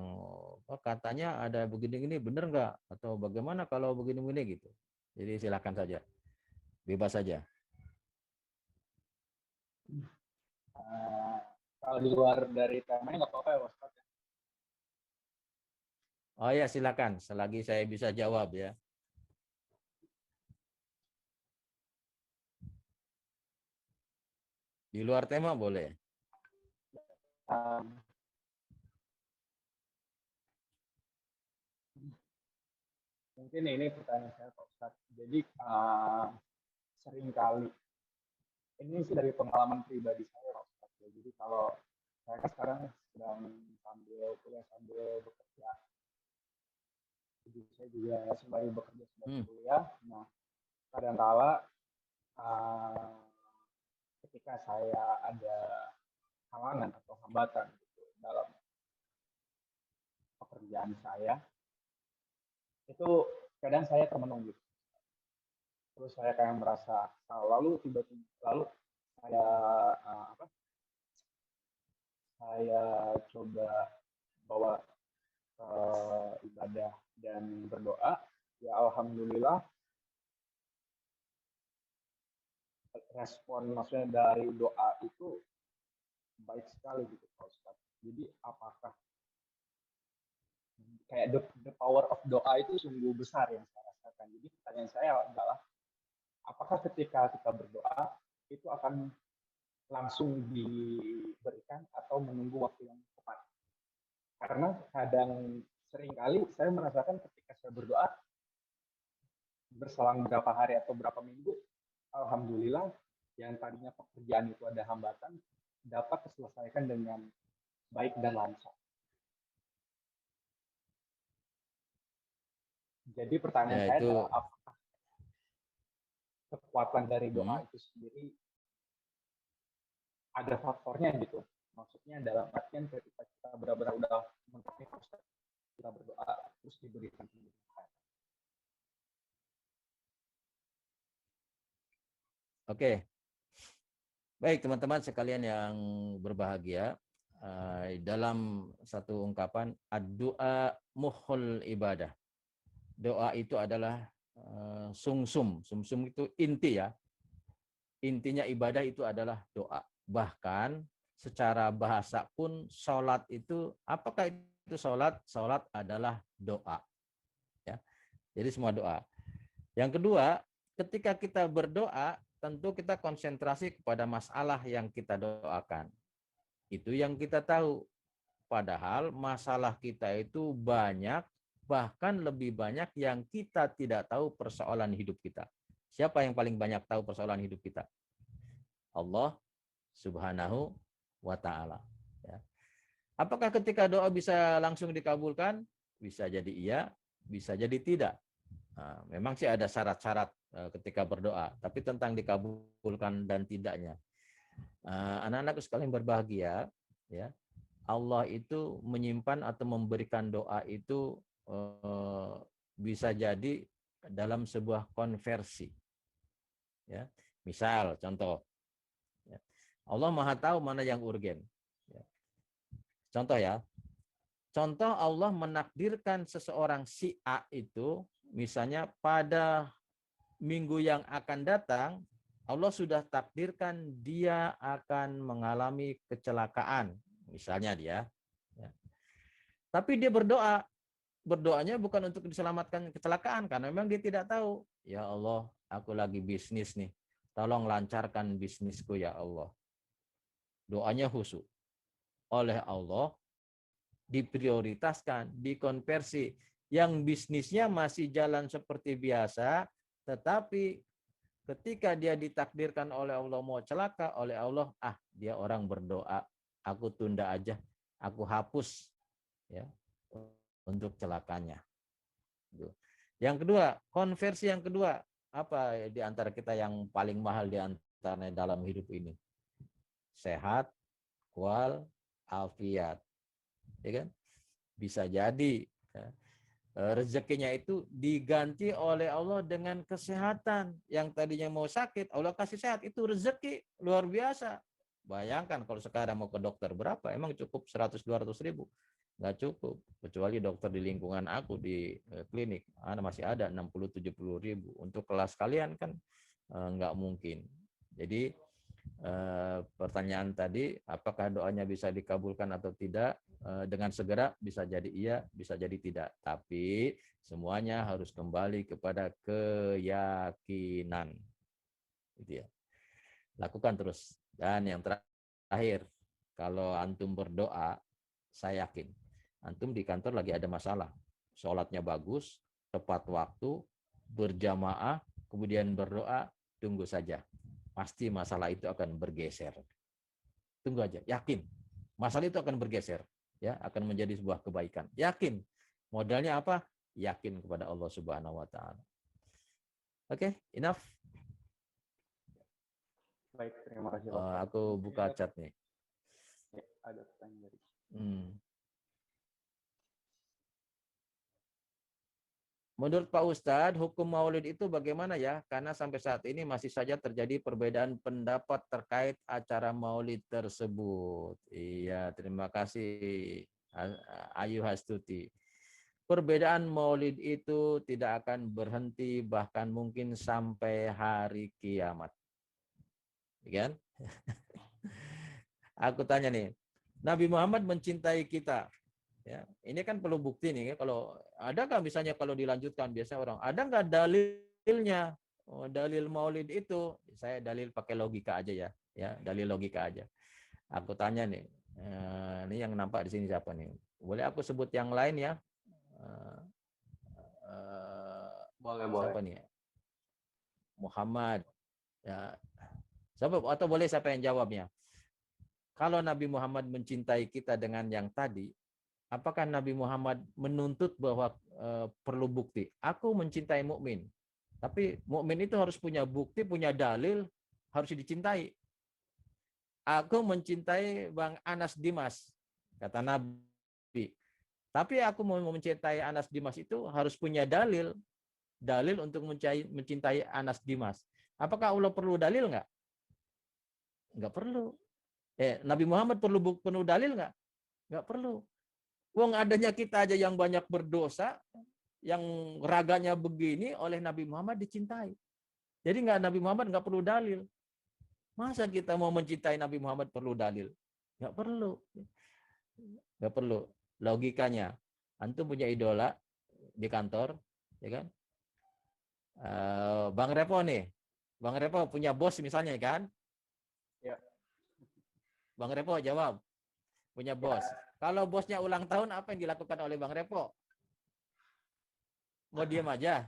Speaker 4: katanya ada begini-gini, bener nggak? Atau bagaimana kalau begini-begini gitu. Jadi silakan saja, bebas saja.
Speaker 3: Kalau di luar dari temanya nggak apa-apa ya, Ustaz.
Speaker 4: Oh ya silakan, selagi saya bisa jawab ya. Di luar tema boleh.
Speaker 3: Mungkin ini pertanyaan saya Pak Ustadz. Jadi seringkali ini sih dari pengalaman pribadi saya Pak Ustadz. Jadi kalau saya kan sekarang sedang sambil kuliah sambil bekerja. Jadi saya juga sembari bekerja sembari kuliah. Nah, kadangkala ketika saya ada halangan atau hambatan gitu, dalam pekerjaan saya, itu kadang saya termenung gitu. Terus saya kayak merasa lalu tiba-tiba lalu saya coba bawa ibadah dan berdoa, ya alhamdulillah respon maksudnya dari doa itu baik sekali gitu Pak Ustadz. Jadi apakah kayak the power of doa itu sungguh besar yang saya rasakan. Jadi pertanyaan saya adalah apakah ketika kita berdoa itu akan langsung diberikan atau menunggu waktu yang tepat? Karena kadang seringkali saya merasakan ketika saya berdoa berselang berapa hari atau berapa minggu, alhamdulillah yang tadinya pekerjaan itu ada hambatan dapat diselesaikan dengan baik dan lancar. Jadi pertanyaan saya adalah apakah kekuatan dari doa itu sendiri ada faktornya gitu? Maksudnya dalam artian ketika kita benar-benar udah mentok kita berdoa terus diberikan kemudahan.
Speaker 4: Oke. Baik teman-teman sekalian yang berbahagia, dalam satu ungkapan ad-du'a mukhul ibadah. Doa itu adalah sumsum. Sumsum itu inti ya. Intinya ibadah itu adalah doa. Bahkan secara bahasa pun sholat itu, apakah itu sholat? Sholat adalah doa. Ya. Jadi semua doa. Yang kedua, ketika kita berdoa, tentu kita konsentrasi kepada masalah yang kita doakan. Itu yang kita tahu. Padahal masalah kita itu banyak, bahkan lebih banyak yang kita tidak tahu persoalan hidup kita. Siapa yang paling banyak tahu persoalan hidup kita? Allah Subhanahu wa ta'ala. Ya. Apakah ketika doa bisa langsung dikabulkan? Bisa jadi iya, bisa jadi tidak. Nah, memang sih ada syarat-syarat ketika berdoa, tapi tentang dikabulkan dan tidaknya. Anak-anak sekalian berbahagia, ya. Allah itu menyimpan atau memberikan doa itu bisa jadi dalam sebuah konversi. Ya. Misal, contoh, ya. Allah Maha tahu mana yang urgen. Ya. Contoh ya, contoh Allah menakdirkan seseorang si A itu, misalnya pada minggu yang akan datang, Allah sudah takdirkan dia akan mengalami kecelakaan. Misalnya dia. Ya. Tapi dia berdoa. Berdoanya bukan untuk diselamatkan kecelakaan, karena memang dia tidak tahu. Ya Allah, aku lagi bisnis nih. Tolong lancarkan bisnisku ya Allah. Doanya khusyuk. Oleh Allah, diprioritaskan, dikonversi. Yang bisnisnya masih jalan seperti biasa, tetapi ketika dia ditakdirkan oleh Allah mau celaka, oleh Allah, dia orang berdoa, aku tunda aja, aku hapus ya untuk celakanya. Yang kedua, konversi yang kedua, apa di antara kita yang paling mahal di antara dalam hidup ini? Sehat, wal afiat. Ya kan? Bisa jadi ya, rezekinya itu diganti oleh Allah dengan kesehatan. Yang tadinya mau sakit, Allah kasih sehat, itu rezeki luar biasa. Bayangkan kalau sekarang mau ke dokter berapa? Emang cukup 100-200 ribu? Nggak cukup. Kecuali dokter di lingkungan aku di klinik, masih ada 60-70 ribu. Untuk kelas kalian kan nggak mungkin. Jadi pertanyaan tadi, apakah doanya bisa dikabulkan atau tidak? Dengan segera bisa jadi iya, bisa jadi tidak. Tapi semuanya harus kembali kepada keyakinan. Gitu ya. Lakukan terus. Dan yang terakhir, kalau antum berdoa, saya yakin antum di kantor lagi ada masalah. Sholatnya bagus, tepat waktu, berjamaah, kemudian berdoa, tunggu saja. Pasti masalah itu akan bergeser. Tunggu aja, yakin. Masalah itu akan bergeser, ya, akan menjadi sebuah kebaikan. Yakin. Modalnya apa? Yakin kepada Allah Subhanahu wa taala. Oke, enough.
Speaker 3: Baik, terima kasih Pak Ustadz.
Speaker 4: Aku buka chat nih.
Speaker 3: Ya, ada pertanyaan dari.
Speaker 4: Menurut Pak Ustadz, hukum maulid itu bagaimana ya? Karena sampai saat ini masih saja terjadi perbedaan pendapat terkait acara maulid tersebut. Iya, terima kasih Ayu Hastuti. Perbedaan maulid itu tidak akan berhenti, bahkan mungkin sampai hari kiamat. Kan? Aku tanya nih, Nabi Muhammad mencintai kita. Ya, ini kan perlu bukti nih. Kalau ada nggak misalnya kalau dilanjutkan biasanya orang ada nggak dalilnya? Oh, dalil maulid itu saya dalil pakai logika aja ya. Ya, dalil logika aja. Aku tanya nih, ini yang nampak di sini siapa nih? Boleh aku sebut yang lain ya?
Speaker 3: Boleh.
Speaker 4: Siapa nih? Muhammad. Ya. Siapa atau boleh siapa yang jawabnya? Kalau Nabi Muhammad mencintai kita dengan yang tadi, apakah Nabi Muhammad menuntut bahwa perlu bukti? Aku mencintai mukmin, tapi mukmin itu harus punya bukti, punya dalil, harus dicintai. Aku mencintai Bang Anas Dimas, kata Nabi. Tapi aku mau mencintai Anas Dimas itu harus punya dalil untuk mencintai Anas Dimas. Apakah Allah perlu dalil nggak? Nggak perlu. Nabi Muhammad perlu dalil nggak? Nggak perlu. Wong adanya kita aja yang banyak berdosa, yang raganya begini oleh Nabi Muhammad dicintai. Jadi Nabi Muhammad nggak perlu dalil. Masa kita mau mencintai Nabi Muhammad perlu dalil? Nggak perlu. Nggak perlu. Logikanya, antum punya idola di kantor, ya kan? Bang Repo nih, Bang Repo punya bos misalnya kan?
Speaker 3: Ya.
Speaker 4: Bang Repo jawab, punya bos.
Speaker 3: Ya.
Speaker 4: Kalau bosnya ulang tahun, apa yang dilakukan oleh Bang Repo? Mau diam aja?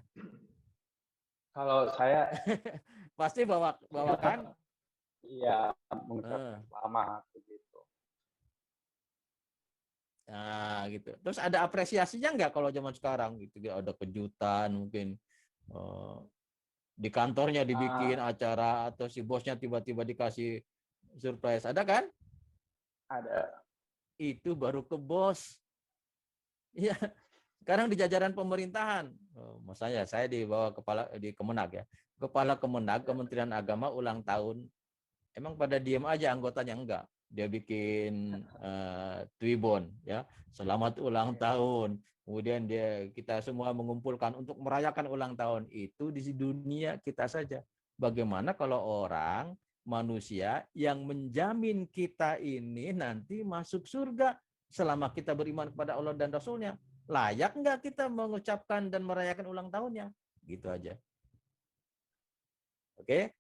Speaker 3: Kalau saya
Speaker 4: pasti bawakan.
Speaker 3: Iya, mengucapkan selamat begitu.
Speaker 4: Nah, gitu. Terus ada apresiasinya nggak kalau zaman sekarang gitu? Ada kejutan mungkin di kantornya dibikin acara atau si bosnya tiba-tiba dikasih surprise. Ada kan? Ada. Itu baru ke bos. Iya. Sekarang di jajaran pemerintahan. Maksudnya saya di bawah di Kemenag ya. Kepala Kemenag, Kementerian Agama ulang tahun. Emang pada diem aja anggotanya enggak. Dia bikin Twibbon ya. Selamat ulang tahun. Kemudian kita semua mengumpulkan untuk merayakan ulang tahun. Itu di dunia kita saja. Bagaimana kalau orang manusia yang menjamin kita ini nanti masuk surga selama kita beriman kepada Allah dan Rasulnya, layak nggak kita mengucapkan dan merayakan ulang tahunnya? Gitu aja. Oke?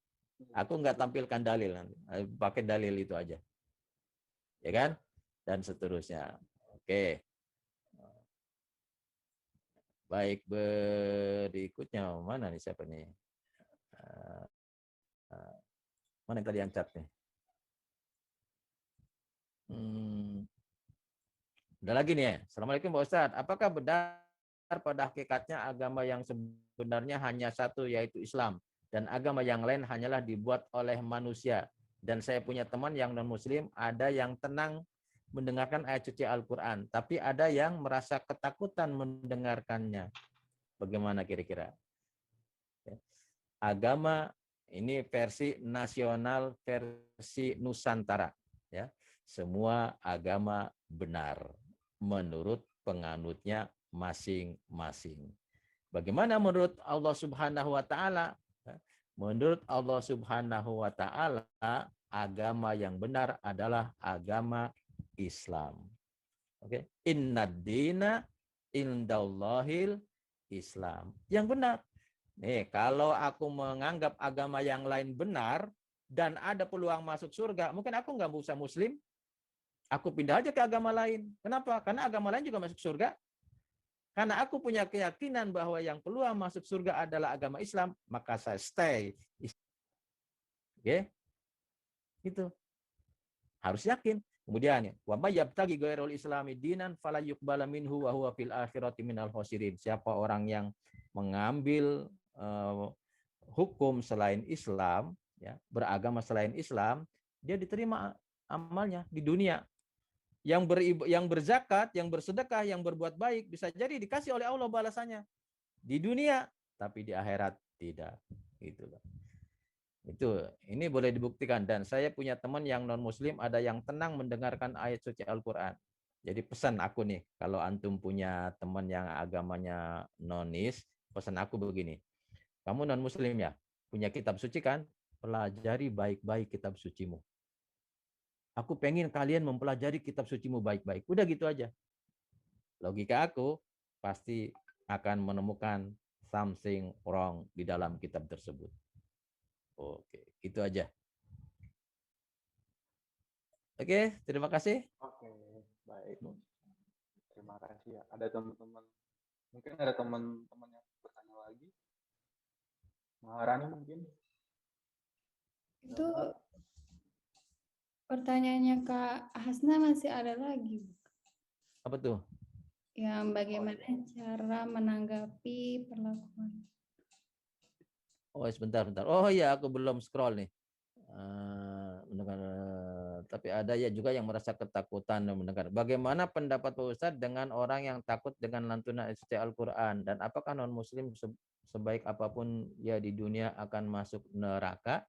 Speaker 4: Aku nggak tampilkan dalil nanti, pakai dalil itu aja, ya kan? Dan seterusnya. Oke. Baik, berikutnya mana nih siapa nih? Mana yang tadi yang chat nih? Udah lagi nih ya. Assalamualaikum Pak Ustadz. Apakah benar pada hakikatnya agama yang sebenarnya hanya satu yaitu Islam dan agama yang lain hanyalah dibuat oleh manusia? Dan saya punya teman yang non-muslim, ada yang tenang mendengarkan ayat suci Al-Quran, tapi ada yang merasa ketakutan mendengarkannya. Bagaimana kira-kira? Agama ini versi nasional, versi Nusantara, ya. Semua agama benar menurut penganutnya masing-masing. Bagaimana menurut Allah Subhanahu wa taala? Menurut Allah Subhanahu wa taala, agama yang benar adalah agama Islam. Oke. Innad-dina indallahil Islam. Yang benar. Nih, kalau aku menganggap agama yang lain benar, dan ada peluang masuk surga, mungkin aku nggak usah Muslim, aku pindah aja ke agama lain. Kenapa? Karena agama lain juga masuk surga. Karena aku punya keyakinan bahwa yang peluang masuk surga adalah agama Islam, maka saya stay. Oke? Itu. Harus yakin. Kemudian, wa may yabtaghi ghairal islami dinan fala yuqbala minhu wa huwa fil akhirati minal khasirin. Siapa orang yang mengambil hukum selain Islam, ya, beragama selain Islam, dia diterima amalnya di dunia. Yang berzakat, yang bersedekah, yang berbuat baik bisa jadi dikasih oleh Allah balasannya di dunia, tapi di akhirat tidak. Itulah. Ini boleh dibuktikan, dan saya punya teman yang non Muslim ada yang tenang mendengarkan ayat suci Al-Qur'an. Jadi pesan aku nih, kalau antum punya teman yang agamanya nonis, pesan aku begini. Kamu non Muslim ya, punya kitab suci kan? Pelajari baik-baik kitab sucimu. Aku pengen kalian mempelajari kitab sucimu baik-baik. Udah gitu aja. Logika aku pasti akan menemukan something wrong di dalam kitab tersebut. Oke, itu aja. Oke, terima kasih.
Speaker 3: Oke, baik. Terima kasih ya. Ada teman-teman, mungkin ada teman-teman yang bertanya lagi. Maharani mungkin?
Speaker 6: Itu pertanyaannya Kak Hasna masih ada lagi.
Speaker 4: Apa tuh?
Speaker 6: Yang bagaimana cara menanggapi perlakuan.
Speaker 4: Oh, sebentar. Oh iya, aku belum scroll nih. Tapi ada ya juga yang merasa ketakutan mendengar. Bagaimana pendapat Pak Ustadz dengan orang yang takut dengan lantunan suci Al-Quran? Dan apakah non-Muslim sebaik apapun ya di dunia akan masuk neraka?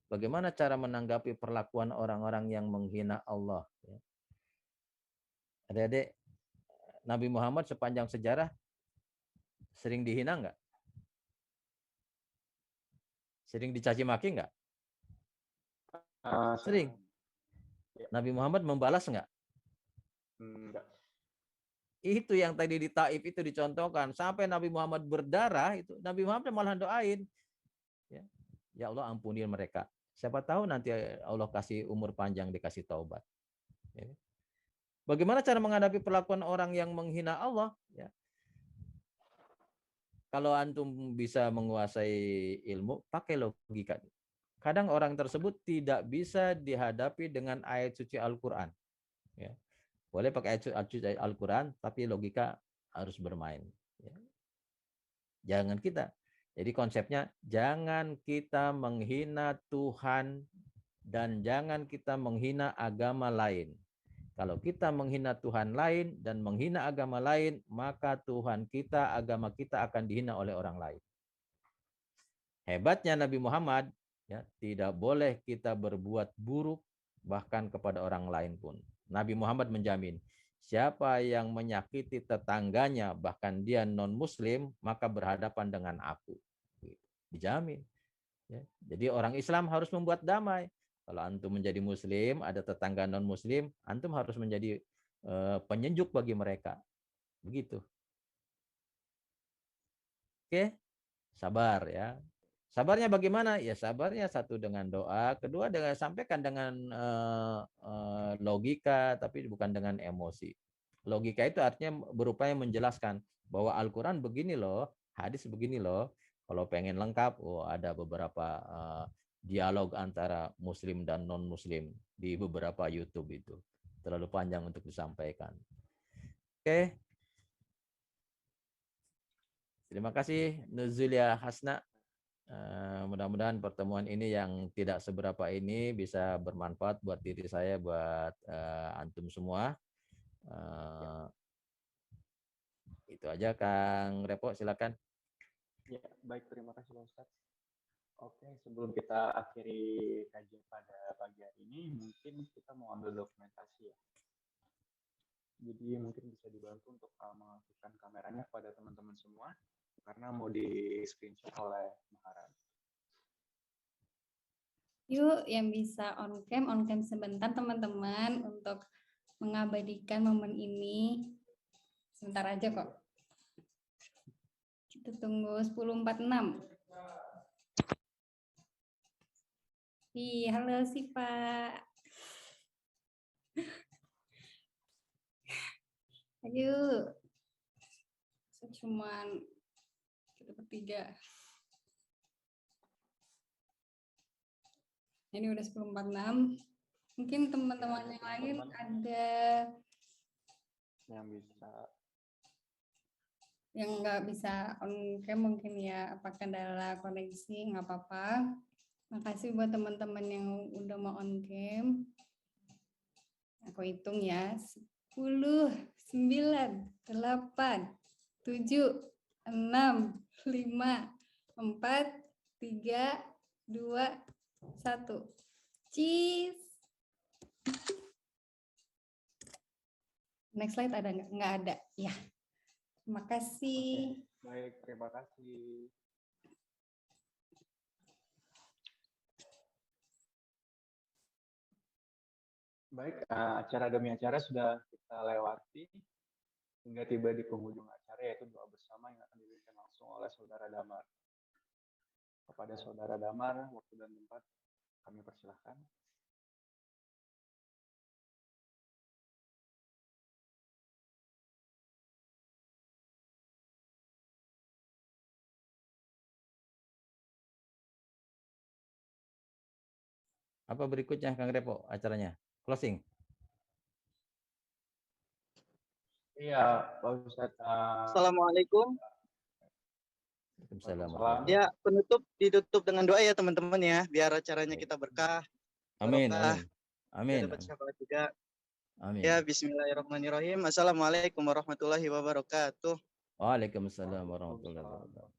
Speaker 4: Bagaimana cara menanggapi perlakuan orang-orang yang menghina Allah? Adik-adik, Nabi Muhammad sepanjang sejarah sering dihina nggak? Sering dicaci maki nggak? Sering. Nabi Muhammad membalas nggak?
Speaker 3: Enggak.
Speaker 4: Itu yang tadi di Taif itu dicontohkan. Sampai Nabi Muhammad berdarah, itu Nabi Muhammad malah doain. Ya Allah, ampuni mereka. Siapa tahu nanti Allah kasih umur panjang, dikasih taubat. Bagaimana cara menghadapi perlakuan orang yang menghina Allah? Ya. Kalau antum bisa menguasai ilmu, pakai logika. Kadang orang tersebut tidak bisa dihadapi dengan ayat suci Al-Quran. Ya. Boleh pakai ayat suci Al-Quran, tapi logika harus bermain. Ya. Jangan kita. Jadi konsepnya, jangan kita menghina Tuhan dan jangan kita menghina agama lain. Kalau kita menghina Tuhan lain dan menghina agama lain, maka Tuhan kita, agama kita akan dihina oleh orang lain. Hebatnya Nabi Muhammad, ya, tidak boleh kita berbuat buruk bahkan kepada orang lain pun. Nabi Muhammad menjamin, siapa yang menyakiti tetangganya, bahkan dia non-Muslim, maka berhadapan dengan aku. Dijamin. Ya. Jadi orang Islam harus membuat damai. Kalau antum menjadi Muslim, ada tetangga non-Muslim, antum harus menjadi penyejuk bagi mereka. Begitu. Oke, sabar ya. Sabarnya bagaimana? Ya sabarnya satu dengan doa, kedua dengan sampaikan dengan logika, tapi bukan dengan emosi. Logika itu artinya berupaya menjelaskan bahwa Al-Quran begini loh, hadis begini loh. Kalau pengen lengkap, ada beberapa dialog antara Muslim dan non-Muslim di beberapa YouTube itu. Terlalu panjang untuk disampaikan. Oke. Terima kasih Nuzulia Hasna. Mudah-mudahan pertemuan ini yang tidak seberapa ini bisa bermanfaat buat diri saya, buat antum semua. Itu aja, Kang Repo, silakan.
Speaker 3: Ya, baik, terima kasih Pak Ustadz. Oke, sebelum kita akhiri kajian pada pagi hari ini, mungkin kita mau ambil dokumentasi ya. Jadi mungkin bisa dibantu untuk mengaktifkan kameranya kepada teman-teman semua, karena mau di screenshot oleh Maharani.
Speaker 6: Yuk, yang bisa on cam sebentar teman-teman untuk mengabadikan momen ini. Sebentar aja kok. Kita tunggu 10.46. Iya, halo Siva. Ayo. Cuman kita bertiga. Ini udah 10.46. Mungkin teman-teman yang lain ada
Speaker 3: yang bisa
Speaker 6: yang nggak bisa on cam mungkin ya, apa kendala koneksi, nggak apa-apa. Makasih buat teman-teman yang udah mau on cam. Aku hitung ya, 10, 9, 8, 7, 6, 5, 4, 3, 2, 1. Cheese. Next slide ada nggak? Nggak ada. Ya. Terima kasih.
Speaker 3: baik, terima kasih. Baik, acara demi acara sudah kita lewati hingga tiba di penghujung acara, yaitu doa bersama yang akan dipimpin langsung oleh Saudara Damar. Kepada Saudara Damar, waktu dan tempat kami persilahkan.
Speaker 4: Apa berikutnya Kang Repo acaranya? Closing.
Speaker 3: Iya, Pak Ustadz.
Speaker 7: Assalamualaikum.
Speaker 4: Waalaikumsalam.
Speaker 7: Ya, penutup ditutup dengan doa ya teman-teman ya, biar acaranya kita berkah.
Speaker 4: Amin,
Speaker 7: barokah,
Speaker 4: amin.
Speaker 7: dapat syafaat juga.
Speaker 4: Amin.
Speaker 7: Ya, bismillahirrahmanirrahim. Assalamualaikum warahmatullahi wabarakatuh.
Speaker 4: Waalaikumsalam warahmatullahi wabarakatuh.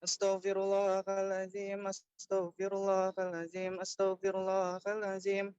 Speaker 7: Astaghfirullahaladzim, astaghfirullahaladzim, astaghfirullahaladzim.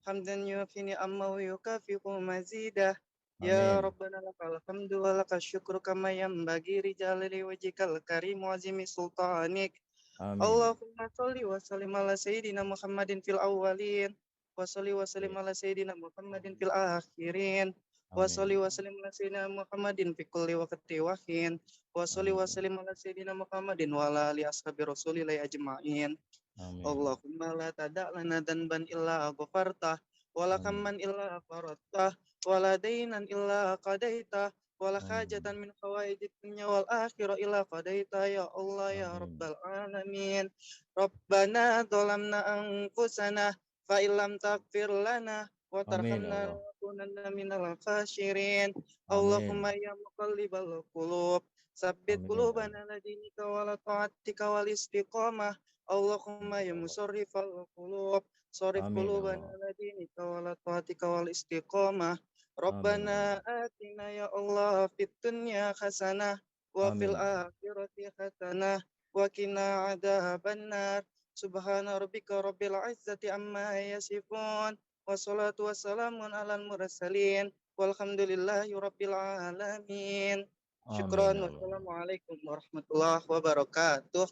Speaker 7: Hamdan yuafini amma wa yukafiqu mazidah. Ya Rabbana lakal hamdu wa lakal syukru kama yanbaghi rijalili wajhikal karim wa azimi sultanik. Allahumma sholli wa sallim ala sayyidina Muhammadin fil awwalin wa sholli wa sallim ala sayyidina Muhammadin fil akhirin wa sholli wa sallim ala sayyidina Muhammadin fi kulli waqti wa hin wa sholli wa sallim ala sayyidina Muhammadin wa ala ali ashabi rasulillahi ajma'in. Allahumma la tada' lana dhanban illa ghafartah wa la kamman illa faradtah wa la daynan illa qadaitah wa la hajatan min hawaijid dunya wal akhirah illa qadaitah ya Allah ya rabbal alamin. Rabbana dhalamna anfusana fa illam taghfir lana wa tarhamna lanakunanna minal khasirin. Allahumma ya muqallibal qulub sabbit qulubana ala dinika wa ala ta'atika wal istiqamah. Allahumma ya musarrifal qulub sarif qulubana ala dinika wa ala ta'atika wal istiqamah. Rabbana atina ya Allah fid dunya hasanah wa fil akhirati hasanah wa qina adzabannar. Subhana rabbika rabbil izzati amma yasifun wa salatu wassalamun alal mursalin walhamdulillahi rabbil alamin. Syukran. Wassalamualaikum warahmatullahi wabarakatuh.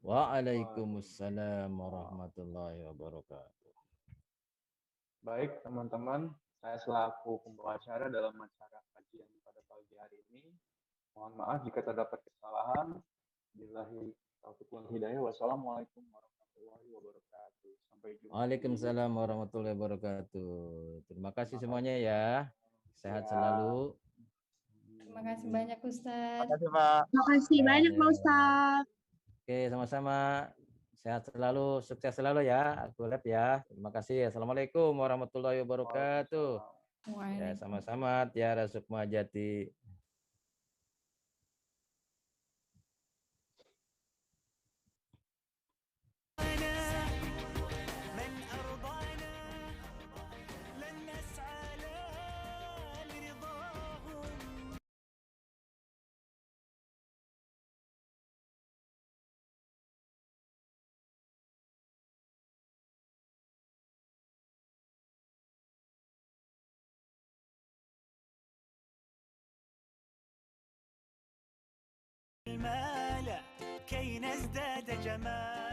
Speaker 4: Waalaikumsalam warahmatullahi wabarakatuh.
Speaker 3: Baik teman-teman, saya selaku pembawa acara dalam acara kajian pada pagi hari ini, mohon maaf jika terdapat kesalahan. Billahi taufiq wal hidayah. Wassalamualaikum warahmatullahi wabarakatuh. Sampai jumpa.
Speaker 4: Waalaikumsalam warahmatullahi wabarakatuh. Terima kasih semuanya ya. Sehat selalu.
Speaker 6: Terima kasih banyak Ustadz.
Speaker 5: Terima kasih Pak.
Speaker 8: Terima kasih banyak Pak Ustadz.
Speaker 4: Oke, sama-sama. Sehat selalu, sukses selalu ya. Aku lab ya. Terima kasih. Assalamualaikum warahmatullahi wabarakatuh. Ya, sama-sama Tiara Sukma Jati.
Speaker 2: المال كي نزداد جمال